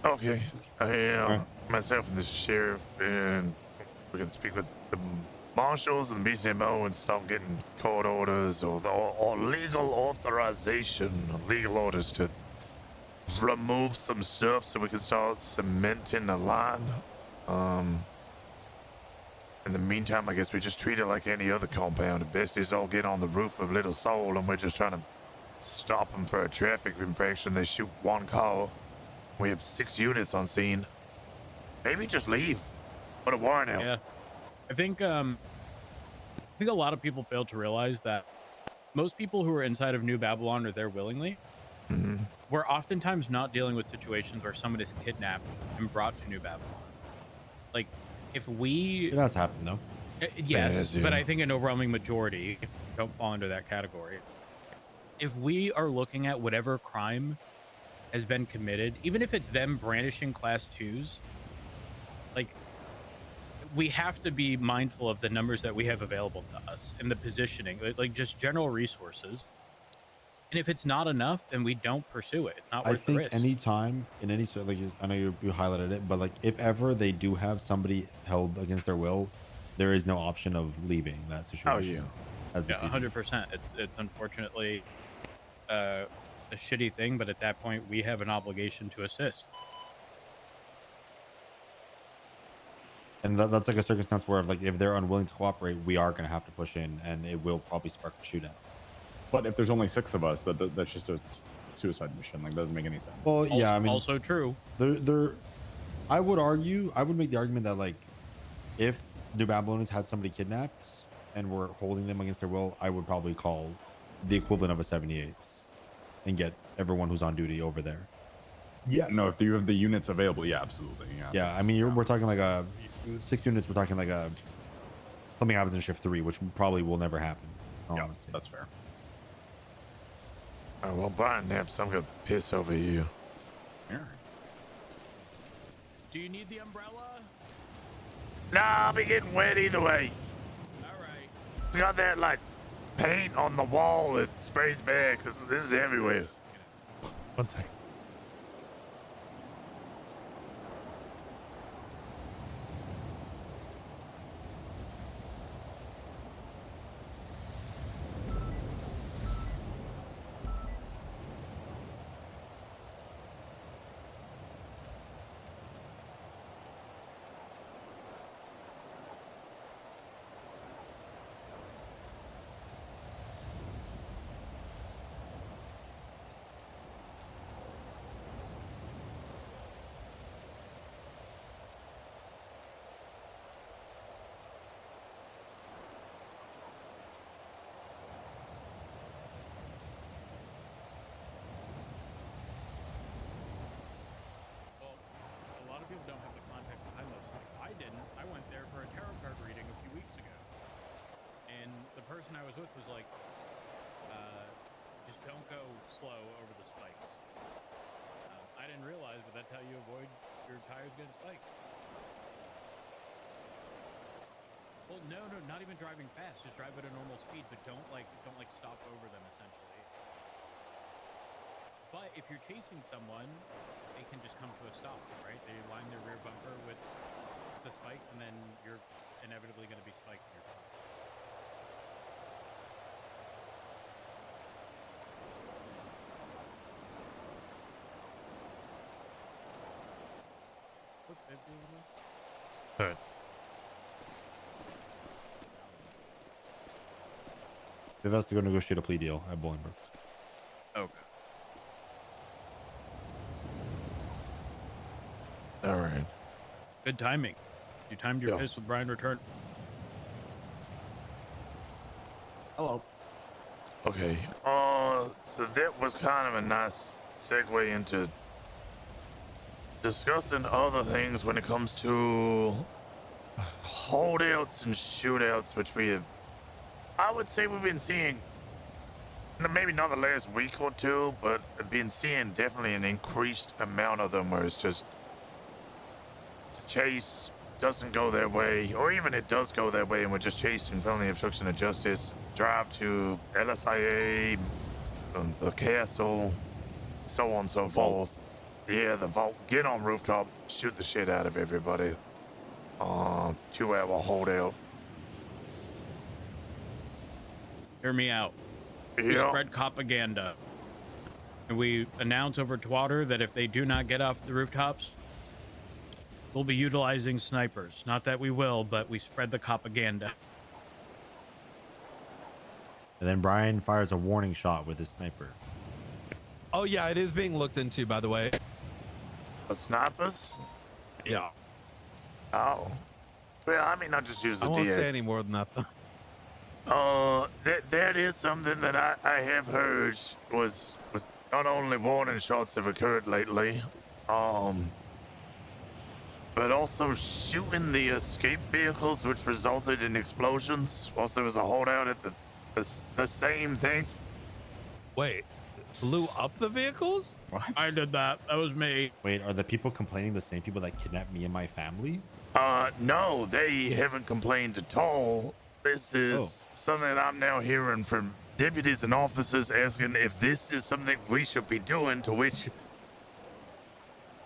Okay. Alright. Myself and the sheriff, and we can speak with the marshals and the BCMO and start getting court orders or legal authorization, legal orders to remove some stuff so we can start cementing the line. In the meantime, I guess we just treat it like any other compound. The besties all get on the roof of Little Soul, and we're just trying to stop them for a traffic infraction. They shoot one car. We have 6 units on scene. Maybe just leave. Put a warrant out. Yeah, I think a lot of people fail to realize that most people who are inside of New Babylon are there willingly. Mhm. We're oftentimes not dealing with situations where someone is kidnapped and brought to New Babylon. Like, if we It has happened though. yes, Yeah. but I think an overwhelming majority don't fall into that category. If we are looking at whatever crime has been committed, even if it's them brandishing class 2s, like, we have to be mindful of the numbers that we have available to us and the positioning, like just general resources. And if it's not enough, then we don't pursue it. It's not I worth the think risk. anytime in any sort, like I know you highlighted it, but like if ever they do have somebody held against their will, there is no option of leaving that situation. As the Yeah, PD. 100%. It's unfortunately a shitty thing, but at that point, we have an obligation to assist. And that's like a circumstance where like if they're unwilling to cooperate, we are going to have to push in, and it will probably spark a shootout. But if there's only 6 of us, that's just a suicide mission. Like, doesn't make any sense. Well, yeah, I mean, also true. I would make the argument that like if New Babylonians had somebody kidnapped and were holding them against their will, I would probably call the equivalent of a 78 and get everyone who's on duty over there. Yeah, no, if you have the units available, yeah, absolutely. Yeah, I mean, we're talking like a 6 units. We're talking like a something happens in shift 3, which probably will never happen. Yeah, Honestly. that's fair. Well, Brian Naps, I'm gonna piss over you. Do you need the umbrella? Nah, I'll be getting wet either way. All right. It's got that like paint on the wall that sprays back. This is everywhere. One second. Well, a lot of people don't have the context behind those things. I didn't. I went there for a tarot card reading a few weeks ago. And the person I was with was like, just don't go slow over the spikes. I didn't realize, but that's how you avoid your tires getting spiked. Well, no, not even driving fast. Just drive at a normal speed, but don't stop over them, essentially. But if you're chasing someone, they can just come to a stop, right? They line their rear bumper with the spikes, and then you're inevitably going to be spiked in your car. What's that doing with me? All right. If that's to go negotiate a plea deal at Bolingbrook. Okay. All right. Good timing. You timed your Yeah. piss with Brian return. Hello. Okay. So that was kind of a nice segue into discussing other things when it comes to holdouts and shootouts, which I would say we've been seeing, maybe not the last week or two, but I've been seeing definitely an increased amount of them where it's just the chase doesn't go their way, or even it does go their way and we're just chasing felony obstruction of justice, drive to LSIA, the castle, so on and so forth. Yeah, the vault. Get on rooftop. Shoot the shit out of everybody. 2-hour holdout. Hear me out. We Yeah. spread propaganda. And we announce over Twitter that if they do not get off the rooftops, we'll be utilizing snipers. Not that we will, but we spread the propaganda. And then Brian fires a warning shot with his sniper. Oh yeah, it is being looked into, by the way. The snipers? Yeah. Oh. Well, I mean, I just use the I won't DX. say any more than that, though. That is something that I have heard was not only warning shots have occurred lately, but also shooting the escape vehicles, which resulted in explosions whilst there was a holdout at the same thing. Wait, blew up the vehicles? What? I did that. That was me. Wait, are the people complaining the same people that kidnapped me and my family? No, they haven't complained at all. This is something I'm now hearing from deputies and officers asking if this is something we should be doing, to which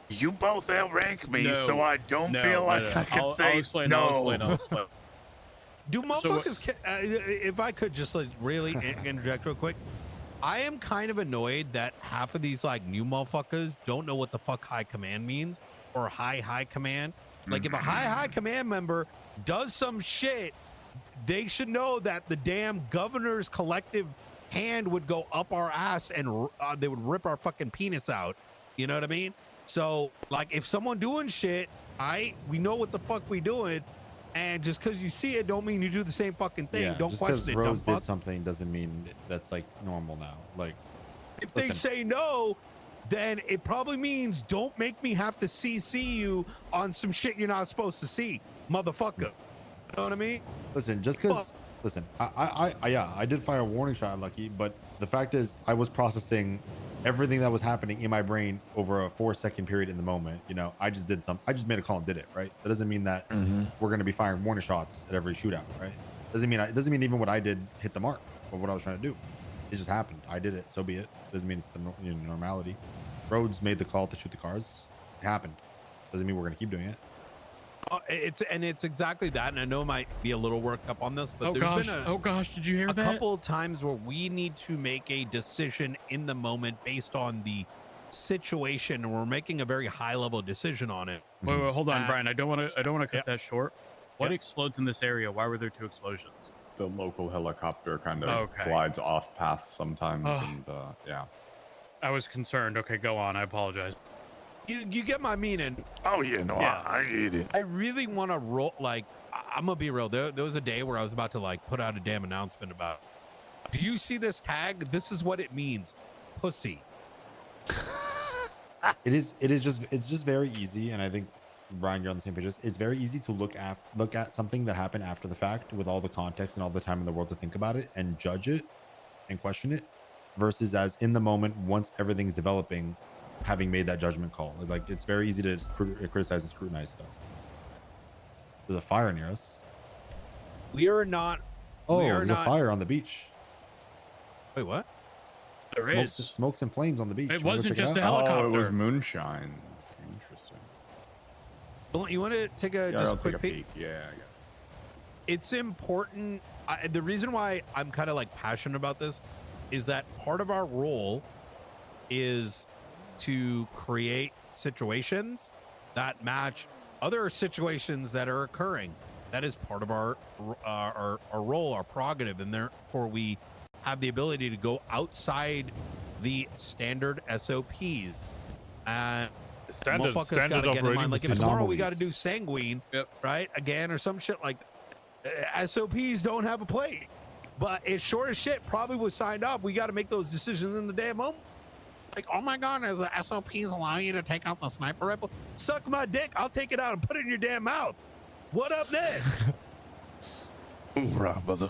you both outrank me, No, so I don't feel like I can I'll say explain, no. I'll explain. Do motherfuckers? If I could just like really interject real quick, I am kind of annoyed that half of these like new motherfuckers don't know what the fuck high command means or high command. Like if a high command member does some shit, they should know that the damn governor's collective hand would go up our ass and they would rip our fucking penis out. You know what I mean? So like if someone doing shit, we know what the fuck we doing. And just because you see it, don't mean you do the same fucking thing. Yeah, don't just question it. Rose Dumb did fuck. something doesn't mean that's like normal now. Like, If they say no, then it probably means don't make me have to CC you on some shit you're not supposed to see, motherfucker. You know what I mean? listen, just because, listen, I did fire a warning shot, Lucky, but the fact is, I was processing everything that was happening in my brain over a 4-second period in the moment. You know, I just made a call and did it, right? That doesn't mean that we're going to be firing warning shots at every shootout, right? It doesn't mean even what I did hit the mark of what I was trying to do. It just happened. I did it. So be it. Doesn't mean it's the normality. Rhodes made the call to shoot the cars. It happened. Doesn't mean we're going to keep doing it. It's exactly that, and I know I might be a little worked up on this, but Oh there's gosh, been did you hear a that? couple of times where we need to make a decision in the moment based on the situation, and we're making a very high level decision on it. Wait, hold on, Brian. I don't want to cut that short. What Yep. explodes in this area? Why were there 2 explosions? The local helicopter kind of Okay. glides off path sometimes, Oh. and yeah. I was concerned. Okay, go on. I apologize. You get my meaning. Oh yeah, no, Yeah. I get it. I really want to roll. Like, I'm gonna be real. There was a day where I was about to like put out a damn announcement about. Do you see this tag? This is what it means, pussy. It's just very easy, and I think Brian, you're on the same page. It's very easy to look at something that happened after the fact with all the context and all the time in the world to think about it and judge it and question it, versus as in the moment once everything's developing, having made that judgment call. Like it's very easy to criticize and scrutinize stuff. There's a fire near us. We are not. Oh, we are there's not. a fire on the beach. Wait, what? There is. Smokes and flames on the beach. It You wanna wasn't check just it a out? helicopter. Oh, it was moonshine. Interesting. You want to take a Yeah, just I'll a quick take a peek? peek. Yeah, I got it. It's important. The reason why I'm kind of like passionate about this is that part of our role is to create situations that match other situations that are occurring. That is part of our role, our prerogative, and therefore we have the ability to go outside the standard SOPs. And motherfuckers got to get in line. Like if tomorrow we got to do sanguine, right, again, or some shit like SOPs don't have a plate, but it sure as shit probably was signed up. We got to make those decisions in the damn moment. Like, oh my god, does the SOPs allow you to take out the sniper rifle? Suck my dick, I'll take it out and put it in your damn mouth. What up next? Hoorah, brother.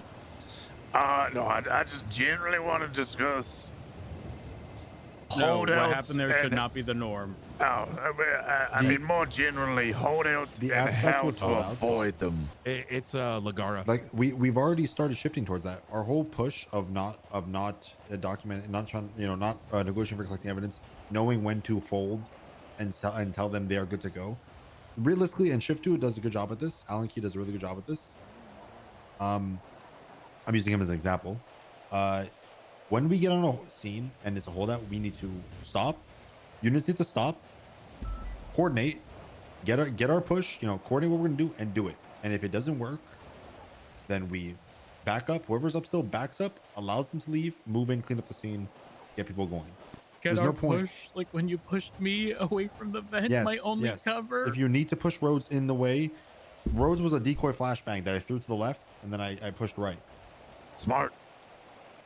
No, I just generally want to discuss No, what holdouts happened there should and- not be the norm. Oh, I mean more generally holdouts the and aspect how with to holdouts- avoid them. It's Lagara. Like we've already started shifting towards that. Our whole push of not documenting, not trying, not negotiating for collecting evidence, knowing when to fold, and tell them they are good to go. Realistically, and Shift 2 does a good job at this. Alan Key does a really good job at this. I'm using him as an example. When we get on a scene and it's a holdout, we need to stop. Units need to stop, coordinate, get our push, coordinate what we're gonna do and do it. And if it doesn't work, then we back up. Whoever's up still backs up, allows them to leave, move in, clean up the scene, get people going. Get There's our no point. push, like when you pushed me away from the vent, my only cover. If you need to push Rhodes in the way, Rhodes was a decoy flashbang that I threw to the left and then I pushed right. Smart.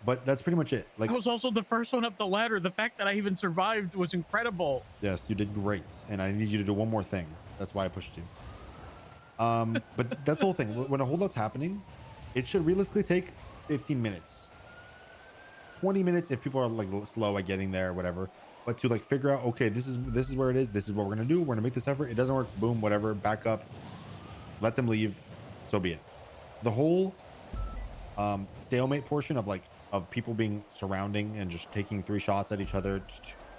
But that's pretty much it. Like, I was also the first one up the ladder. The fact that I even survived was incredible. yes, you did great, and I need you to do one more thing. That's why I pushed you. But that's the whole thing. When a holdout's happening, it should realistically take 15 minutes, 20 minutes if people are like slow at getting there, whatever. But to like figure out, okay, this is where it is. This is what we're gonna do. We're gonna make this effort. It doesn't work. Boom, whatever. Back up. Let them leave. So be it. The whole stalemate portion of people being surrounding and just taking 3 shots at each other.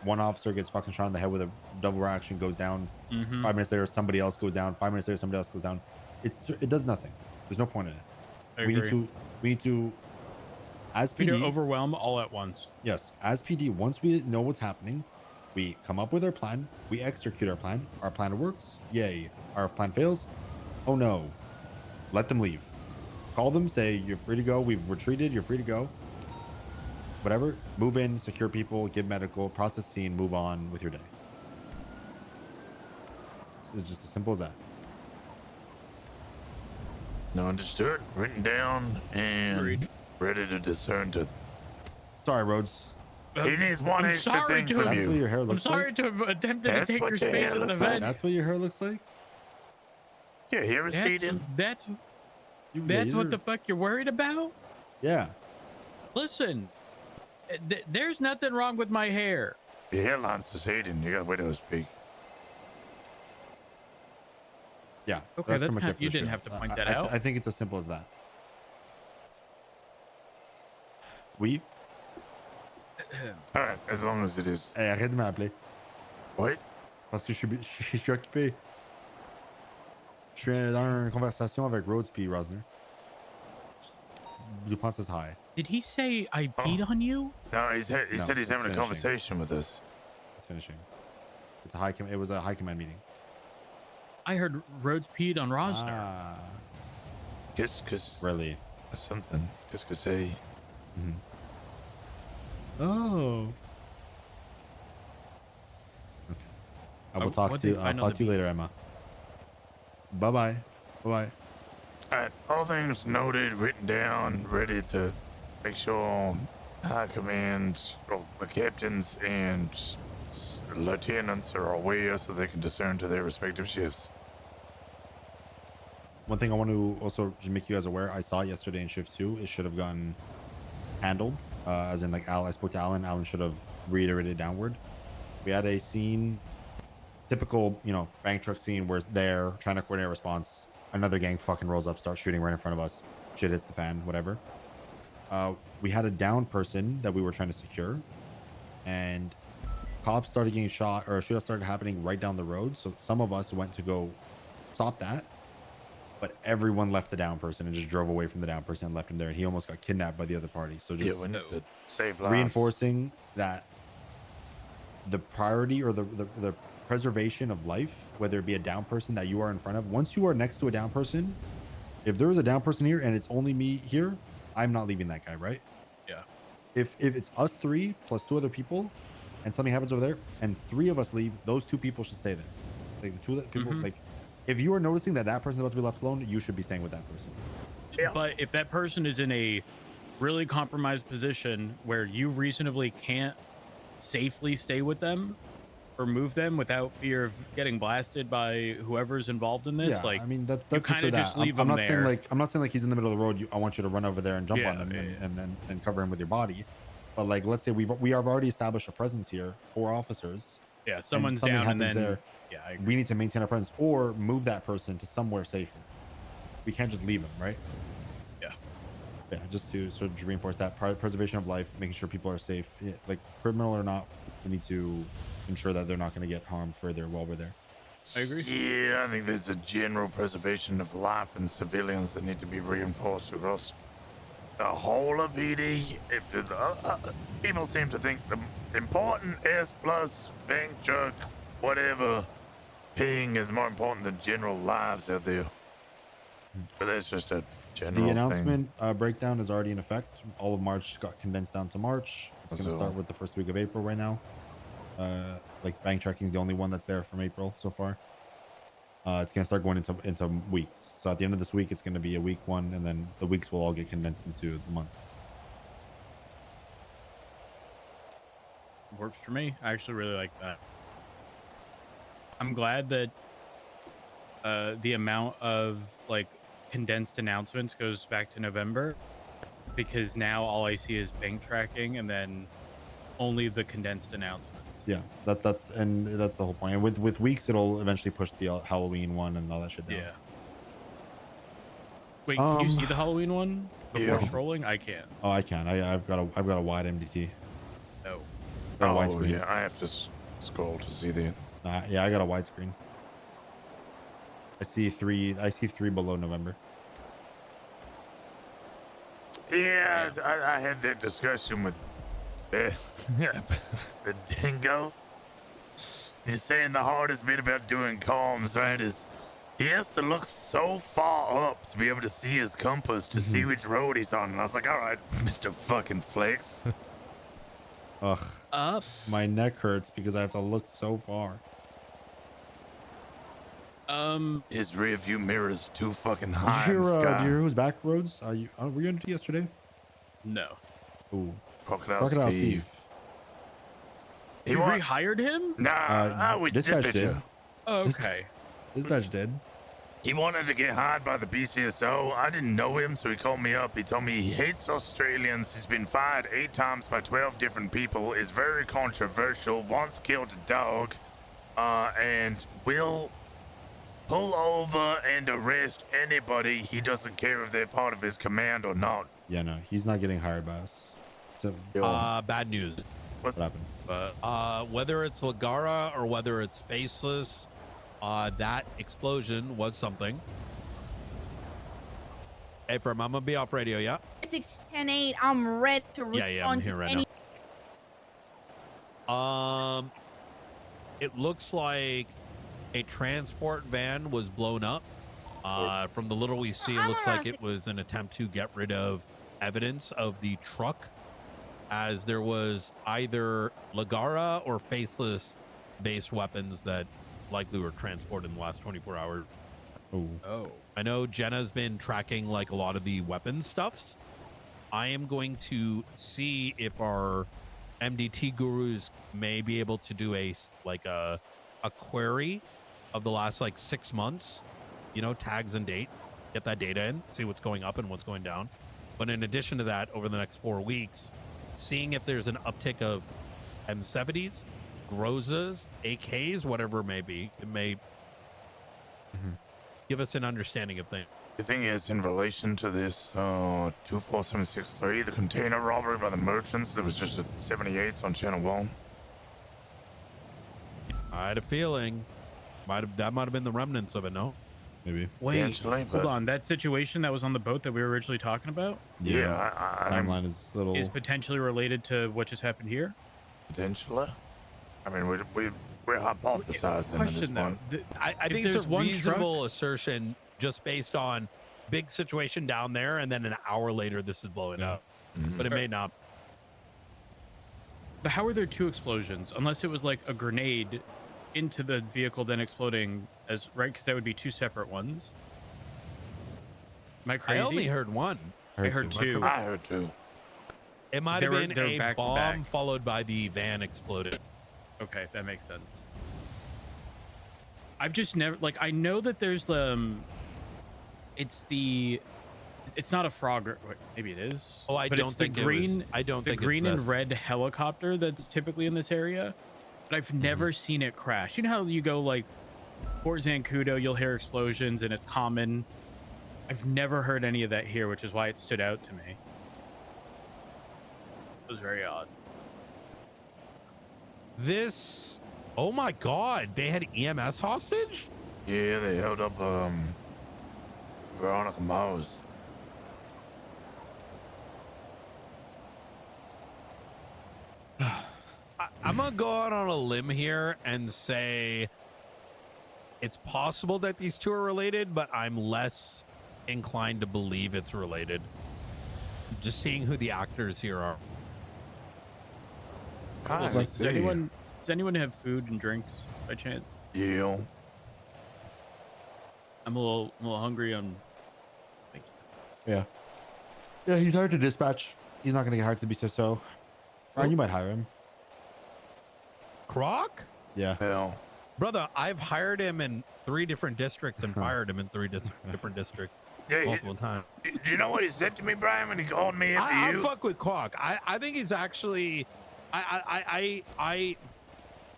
One officer gets fucking shot in the head with a double reaction, goes down. 5 minutes later, somebody else goes down. 5 minutes later, somebody else goes down. It does nothing. There's no point in it. I We agree. need to, as We need to PD, overwhelm all at once. yes, as PD, once we know what's happening, we come up with our plan, we execute our plan. Our plan works, yay. Our plan fails, oh no. Let them leave. Call them, say you're free to go. We've retreated. You're free to go. Whatever. Move in, secure people, give medical, process scene, move on with your day. It's just as simple as that. No, understood. Written down and Agreed. ready to discern to. Sorry, Rhodes. He needs one I'm extra sorry thing to from That's what you. your hair I'm looks sorry like. to have attempted to That's take what your your space hair in the looks like. vent. That's what your hair looks like. Your hair is receding. That's Yeah, what the fuck you're worried about? Yeah. Listen, there's nothing wrong with my hair. Your hairline's receding. You got widow's peak. Yeah. Okay, that's pretty much kind- it for you the didn't show. have to point I- that I- out. I think it's as simple as that. Oui. All right, as long as it is. Hey, arrête de m'appeler. Wait. Parce que je suis occupé. Je suis dans une conversation avec Rhodes puis Rosner. DuPont says hi. Did he say I peed on you? No, he No, said he's it's having a finishing. conversation with us. It's finishing. It was a high command meeting. I heard Rhodes peed on Rosner. Ah, Cause really? something. Cause say. Oh. Okay. I will What talk did to you you. I'll find on talk to you later, Emma. Bye bye. Bye bye. All right, all things noted, written down, ready to make sure high command, or the captains and lieutenants are aware so they can discern to their respective shifts. One thing I want to also just make you guys aware, I saw yesterday in shift 2, it should have gotten handled. As in, like, I spoke to Alan. Alan should have reiterated downward. We had a scene, typical, bank truck scene where it's there, trying to coordinate a response. Another gang fucking rolls up, starts shooting right in front of us. Shit hits the fan, whatever. We had a down person that we were trying to secure. And cops started getting shot, or a shootout started happening right down the road. So some of us went to go stop that. But everyone left the down person and just drove away from the down person and left him there. And he almost got kidnapped by the other party. So just Yeah, we need to save lives. reinforcing that the priority or the preservation of life, whether it be a down person that you are in front of, once you are next to a down person, if there is a down person here and it's only me here, I'm not leaving that guy, right? Yeah. If it's us 3 plus 2 other people and something happens over there and 3 of us leave, those 2 people should stay there. Like the 2 people, like, if you are noticing that person's about to be left alone, you should be staying with that person. Yeah. But if that person is in a really compromised position where you reasonably can't safely stay with them or move them without fear of getting blasted by whoever's involved in this, Yeah, I mean that's kind of that. just leave I'm them not saying there. I'm not saying like he's in the middle of the road. I want you to run over there and jump Yeah, on him yeah, and cover him with your body. But like, let's say we have already established a presence here, 4 officers. yeah, someone's something down and happens then there, yeah, I agree. We need to maintain our presence or move that person to somewhere safer. We can't just leave him, right? Yeah. Yeah, just to sort of reinforce that preservation of life, making sure people are safe. Yeah, like criminal or not, we need to ensure that they're not going to get harmed further while we're there. I agree. Yeah, I think there's a general preservation of life and civilians that need to be reinforced across the whole of PD. People seem to think the important S plus bank truck, whatever, ping is more important than general lives out there. But that's just a general The thing. announcement breakdown is already in effect. All of March got condensed down to March. It's going to start with the first week of April right now. Like bank tracking is the only one that's there from April so far. It's going to start going into weeks. So at the end of this week, it's going to be a week one, and then the weeks will all get condensed into the month. Works for me. I actually really like that. I'm glad that the amount of like condensed announcements goes back to November, because now all I see is bank tracking and then only the condensed announcements. Yeah, that's the whole point. And with weeks, it'll eventually push the Halloween one and all that shit down. Yeah. Wait, can you see the Halloween one before Yeah. scrolling? I can't. Oh, I can. I've got a wide MDT. No. Got a wide Oh, screen. yeah, I have to scroll to see the... Yeah, I got a widescreen. I see three below November. Yeah, I had that discussion with the dingo. He's saying the hardest bit about doing comms, right, is he has to look so far up to be able to see his compass to see which road he's on. And I was like, all right, Mr. fucking Flex. Ugh, Up. my neck hurts because I have to look so far. His rear view mirror is too fucking high Did in you the hear, sky. do you hear who's back, Rhodes? Were you on duty yesterday? No. Ooh, Crocodile Crocodile Steve. Steve. He You want... rehired him? Nah, I was Dispatch did. dispatcher. Oh, okay. Dispatch did. He wanted to get hired by the BCSO. I didn't know him, so he called me up. He told me he hates Australians. He's been fired 8 times by 12 different people. Is very controversial. Once killed a dog. And will pull over and arrest anybody. He doesn't care if they're part of his command or not. Yeah, no, he's not getting hired by us. So Bad news. What's what happened? But Whether it's Lagara or whether it's Faceless, that explosion was something. Hey, Firm, I'm gonna be off radio, yeah? 610-8, I'm ready to respond Yeah, I'm here to right any. now. It looks like a transport van was blown up. From the little we see, it looks like it was an attempt to get rid of evidence of the truck, as there was either Lagara or Faceless based weapons that likely were transported in the last 24 hours. Ooh. oh. I know Jenna's been tracking like a lot of the weapon stuffs. I am going to see if our MDT gurus may be able to do a query of the last like 6 months, tags and date, get that data in, see what's going up and what's going down. But in addition to that, over the next 4 weeks, seeing if there's an uptick of M70s, Grozas, AKs, whatever it may be, it may give us an understanding of things. The thing is, in relation to this 24763, the container robbery by the merchants, there was just a 78s on Channel 1. I had a feeling that might have been the remnants of it, no? Maybe. Wait, Potentially, hold but- on. That situation that was on the boat that we were originally talking about Yeah, I'm Timeline is a little. is potentially related to what just happened here? potentially. I mean, we're hypothesizing at this Question though. point. I If think it's a there's one reasonable assertion just based on big situation down there, and then an hour later this is blowing up. But it may not. But how are there 2 explosions? Unless it was like a grenade into the vehicle then exploding as right, because that would be 2 separate ones. Am I crazy? I only heard one. I heard 2. I heard too. It might They have were- been they were a back to bomb back. followed by the van exploded. Okay, that makes sense. I've just never I know that there's it's not a frog, or wait, maybe it is. Oh, I but don't it's the think green. I don't the think green it's and this. red helicopter that's typically in this area, but I've never seen it crash. You know how you go like Fort Zancudo, you'll hear explosions and it's common. I've never heard any of that here, which is why it stood out to me. It was very odd. This Oh my God, they had EMS hostage? Yeah, they held up Veronica Mars. I'm gonna go out on a limb here and say it's possible that these two are related, but I'm less inclined to believe it's related. Just seeing who the actors here are. Well, does anyone have food and drinks by chance? Yeah. I'm a little hungry on. Yeah. Yeah, he's hard to dispatch. He's not going to get hired to be CISO. Ryan, you might hire him. Croc? Yeah. Hell. Brother, I've hired him in 3 different districts and fired him in 3 different districts Yeah, multiple times. Do you know what he said to me, Brian, when he called me after I you? fuck with Croc. I think he's actually. I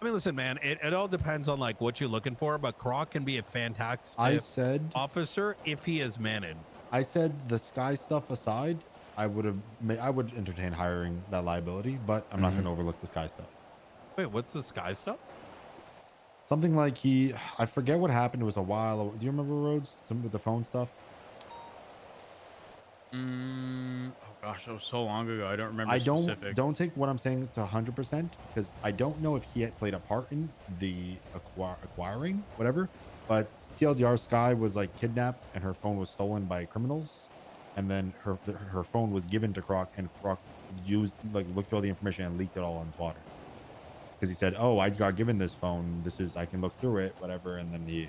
mean, listen, man. It all depends on like what you're looking for, but Croc can be a fantastic officer if he is managed. I said the Sky stuff aside, I would entertain hiring that liability, but I'm not going to overlook the Sky stuff. Wait, what's the Sky stuff? Something like I forget what happened. It was a while. Do you remember, Rhodes? Some with the phone stuff. Oh gosh, that was so long ago. I don't remember. I specific. don't take what I'm saying to 100% because I don't know if he had played a part in the acquiring whatever. But TLDR Sky was like kidnapped and her phone was stolen by criminals, and then her phone was given to Croc, and Croc looked through all the information and leaked it all on Twitter. Because he said, "Oh, I got given this phone. I can look through it, whatever." And then he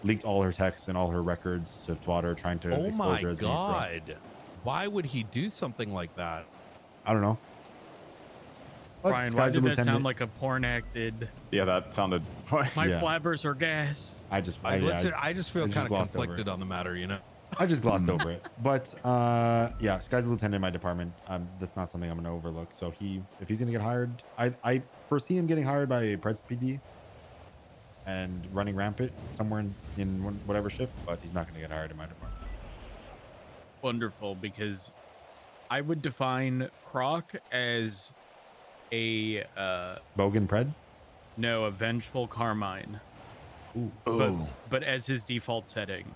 leaked all her texts and all her records to Twitter, trying to expose her as being corrupt. Oh my God! Why would he do something like that? I don't know. But Brian, why did that sound like a porn acted? Yeah, that sounded. My flabbers are gas. I just feel kind of conflicted on the matter, you know. I just glossed over it, but yeah, Sky's a lieutenant in my department. That's not something I'm going to overlook. So if he's going to get hired, I foresee him getting hired by Preds PD and running rampant somewhere in whatever shift, but he's not going to get hired in my department. Wonderful, because I would define Croc as a Bogan Pred? No, a vengeful Carmine. Ooh. But as his default setting.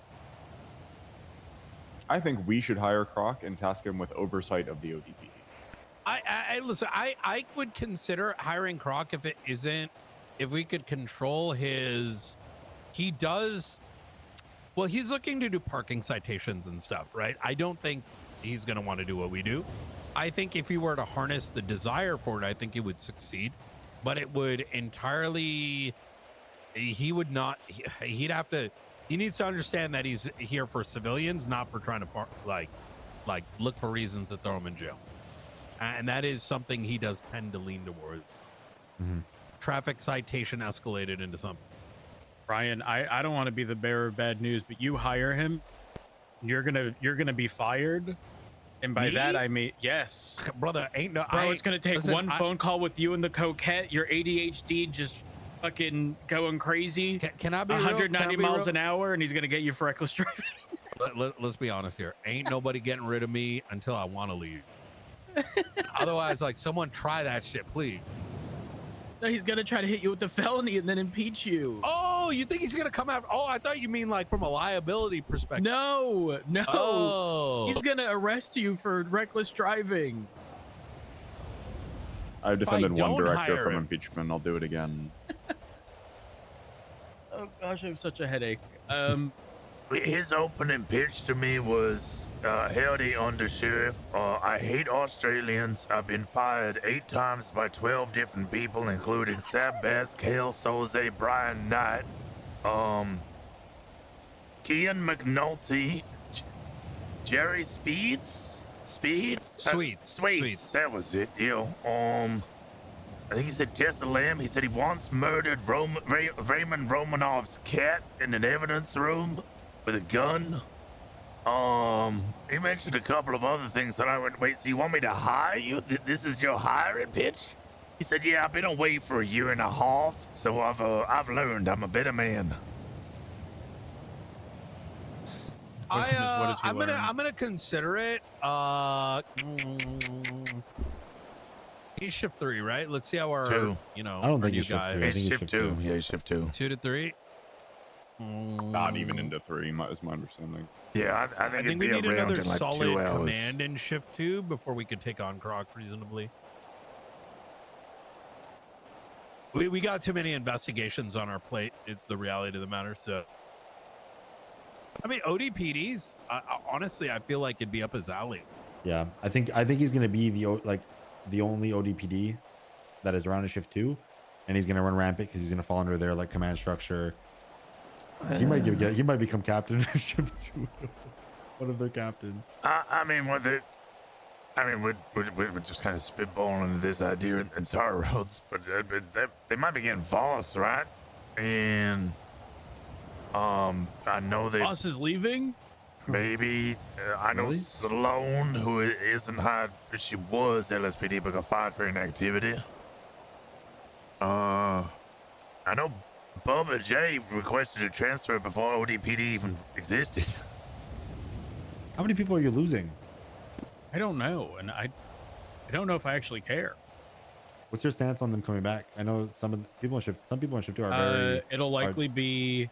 I think we should hire Croc and task him with oversight of the ODP. Listen, I would consider hiring Croc if we could control he's looking to do parking citations and stuff, right? I don't think he's going to want to do what we do. I think if he were to harness the desire for it, I think he would succeed, but it would entirely, he needs to understand that he's here for civilians, not for trying to look for reasons to throw him in jail. And that is something he does tend to lean towards. Mm-hmm. Traffic citation escalated into something. Brian, I don't want to be the bearer of bad news, but you hire him, you're gonna be fired. And by that I mean yes. Brother, it's gonna take one phone call with you and the coquette, your ADHD just fucking going crazy. Can I be 190 miles an hour, and he's gonna get you for reckless driving. Let's be honest here. Ain't nobody getting rid of me until I want to leave. Otherwise, someone try that shit, please. No, he's gonna try to hit you with the felony and then impeach you. Oh, you think he's gonna come out? Oh, I thought you mean from a liability perspective. No. Oh. He's gonna arrest you for reckless driving. I've defended one director from impeachment. I'll do it again. Oh gosh, I have such a headache. His opening pitch to me was, howdy, Undersheriff. I hate Australians. I've been fired 8 times by 12 different people, including Sab Bass, Kale Soze, Brian Knight, Kian McNulty, Jerry Sweets. That was it, I think he said Tessa Lamb. He said he once murdered Raymond Romanov's cat in an evidence room with a gun. He mentioned a couple of other things that I went, wait, so you want me to hire you? This is your hiring pitch? He said, yeah, I've been away for a year and a half, so I've learned I'm a better man. I'm gonna consider it. He's shift 3, right? Let's see how our, 2. you know, I don't our think new he's shift guy. 3. I He's think he's shift 2. Yeah, he's shift 2. 2 to 3. Not even into 3, is my understanding. Yeah, I I think think it'd we be need around another in like solid 2 hours. command in shift 2 before we could take on Croc reasonably. We got too many investigations on our plate. It's the reality of the matter. So, I mean, ODPDs. Honestly, I feel like it'd be up his alley. Yeah, I think he's gonna be the only ODPD that is around in shift 2, and he's gonna run rampant because he's gonna fall under their like command structure. He might he might become captain of shift 2, one of their captains. I mean, we're just kind of spitballing this idea in Star Roads, but they might be getting false, right? And I know they Boss is leaving. maybe I know Really? Sloan, who isn't high, she was LSPD, but got fired for inactivity. I know Bubba J requested a transfer before ODPD even existed. How many people are you losing? I don't know, and I don't know if I actually care. What's your stance on them coming back? I know some people in shift 2 are very. It'll likely be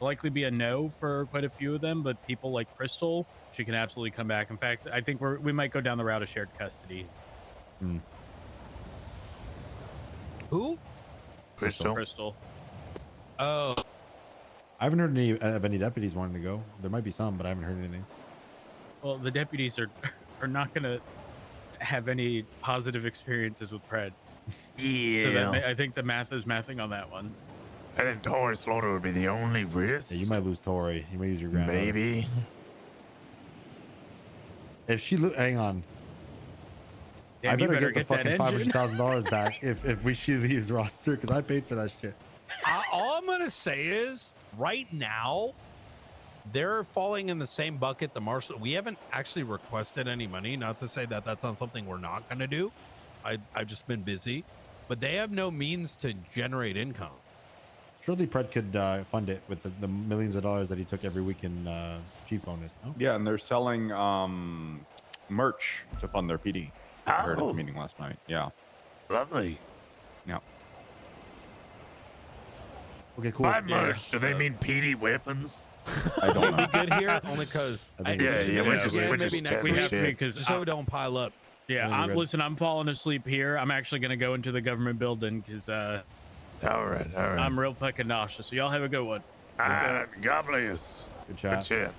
a no for quite a few of them, but people like Crystal, she can absolutely come back. In fact, I think we might go down the route of shared custody. Who? Crystal. Oh, I haven't heard of any deputies wanting to go. There might be some, but I haven't heard anything. Well, the deputies are not going to have any positive experiences with Pred. Yeah. So I think the math is mathing on that one. I think Tori Slaughter would be the only risk. Yeah, you might lose Tori. You might use your grandmother. Maybe. If she hang on, Damn, I you better get the get that fucking engine. $500,000 back if she leaves roster because I paid for that shit. all I'm gonna say is, right now, they're falling in the same bucket. The marshal. We haven't actually requested any money. Not to say that that's not something we're not gonna do. I've just been busy, but they have no means to generate income. Surely Pred could fund it with the millions of dollars that he took every week in chief bonus. No? Yeah, and they're selling merch to fund their PD. I heard at the meeting last night. Yeah. Lovely. Yeah. Okay, cool. By merch, do they mean PD weapons? I don't know. Be good here only because I think we're just maybe next testing We have to shit. because so we don't pile up. yeah. Really good. Listen, I'm falling asleep here. I'm actually going to go into the government building because All right. I'm real fucking nauseous. So y'all have a good one. God bless. Good chat. Good shit.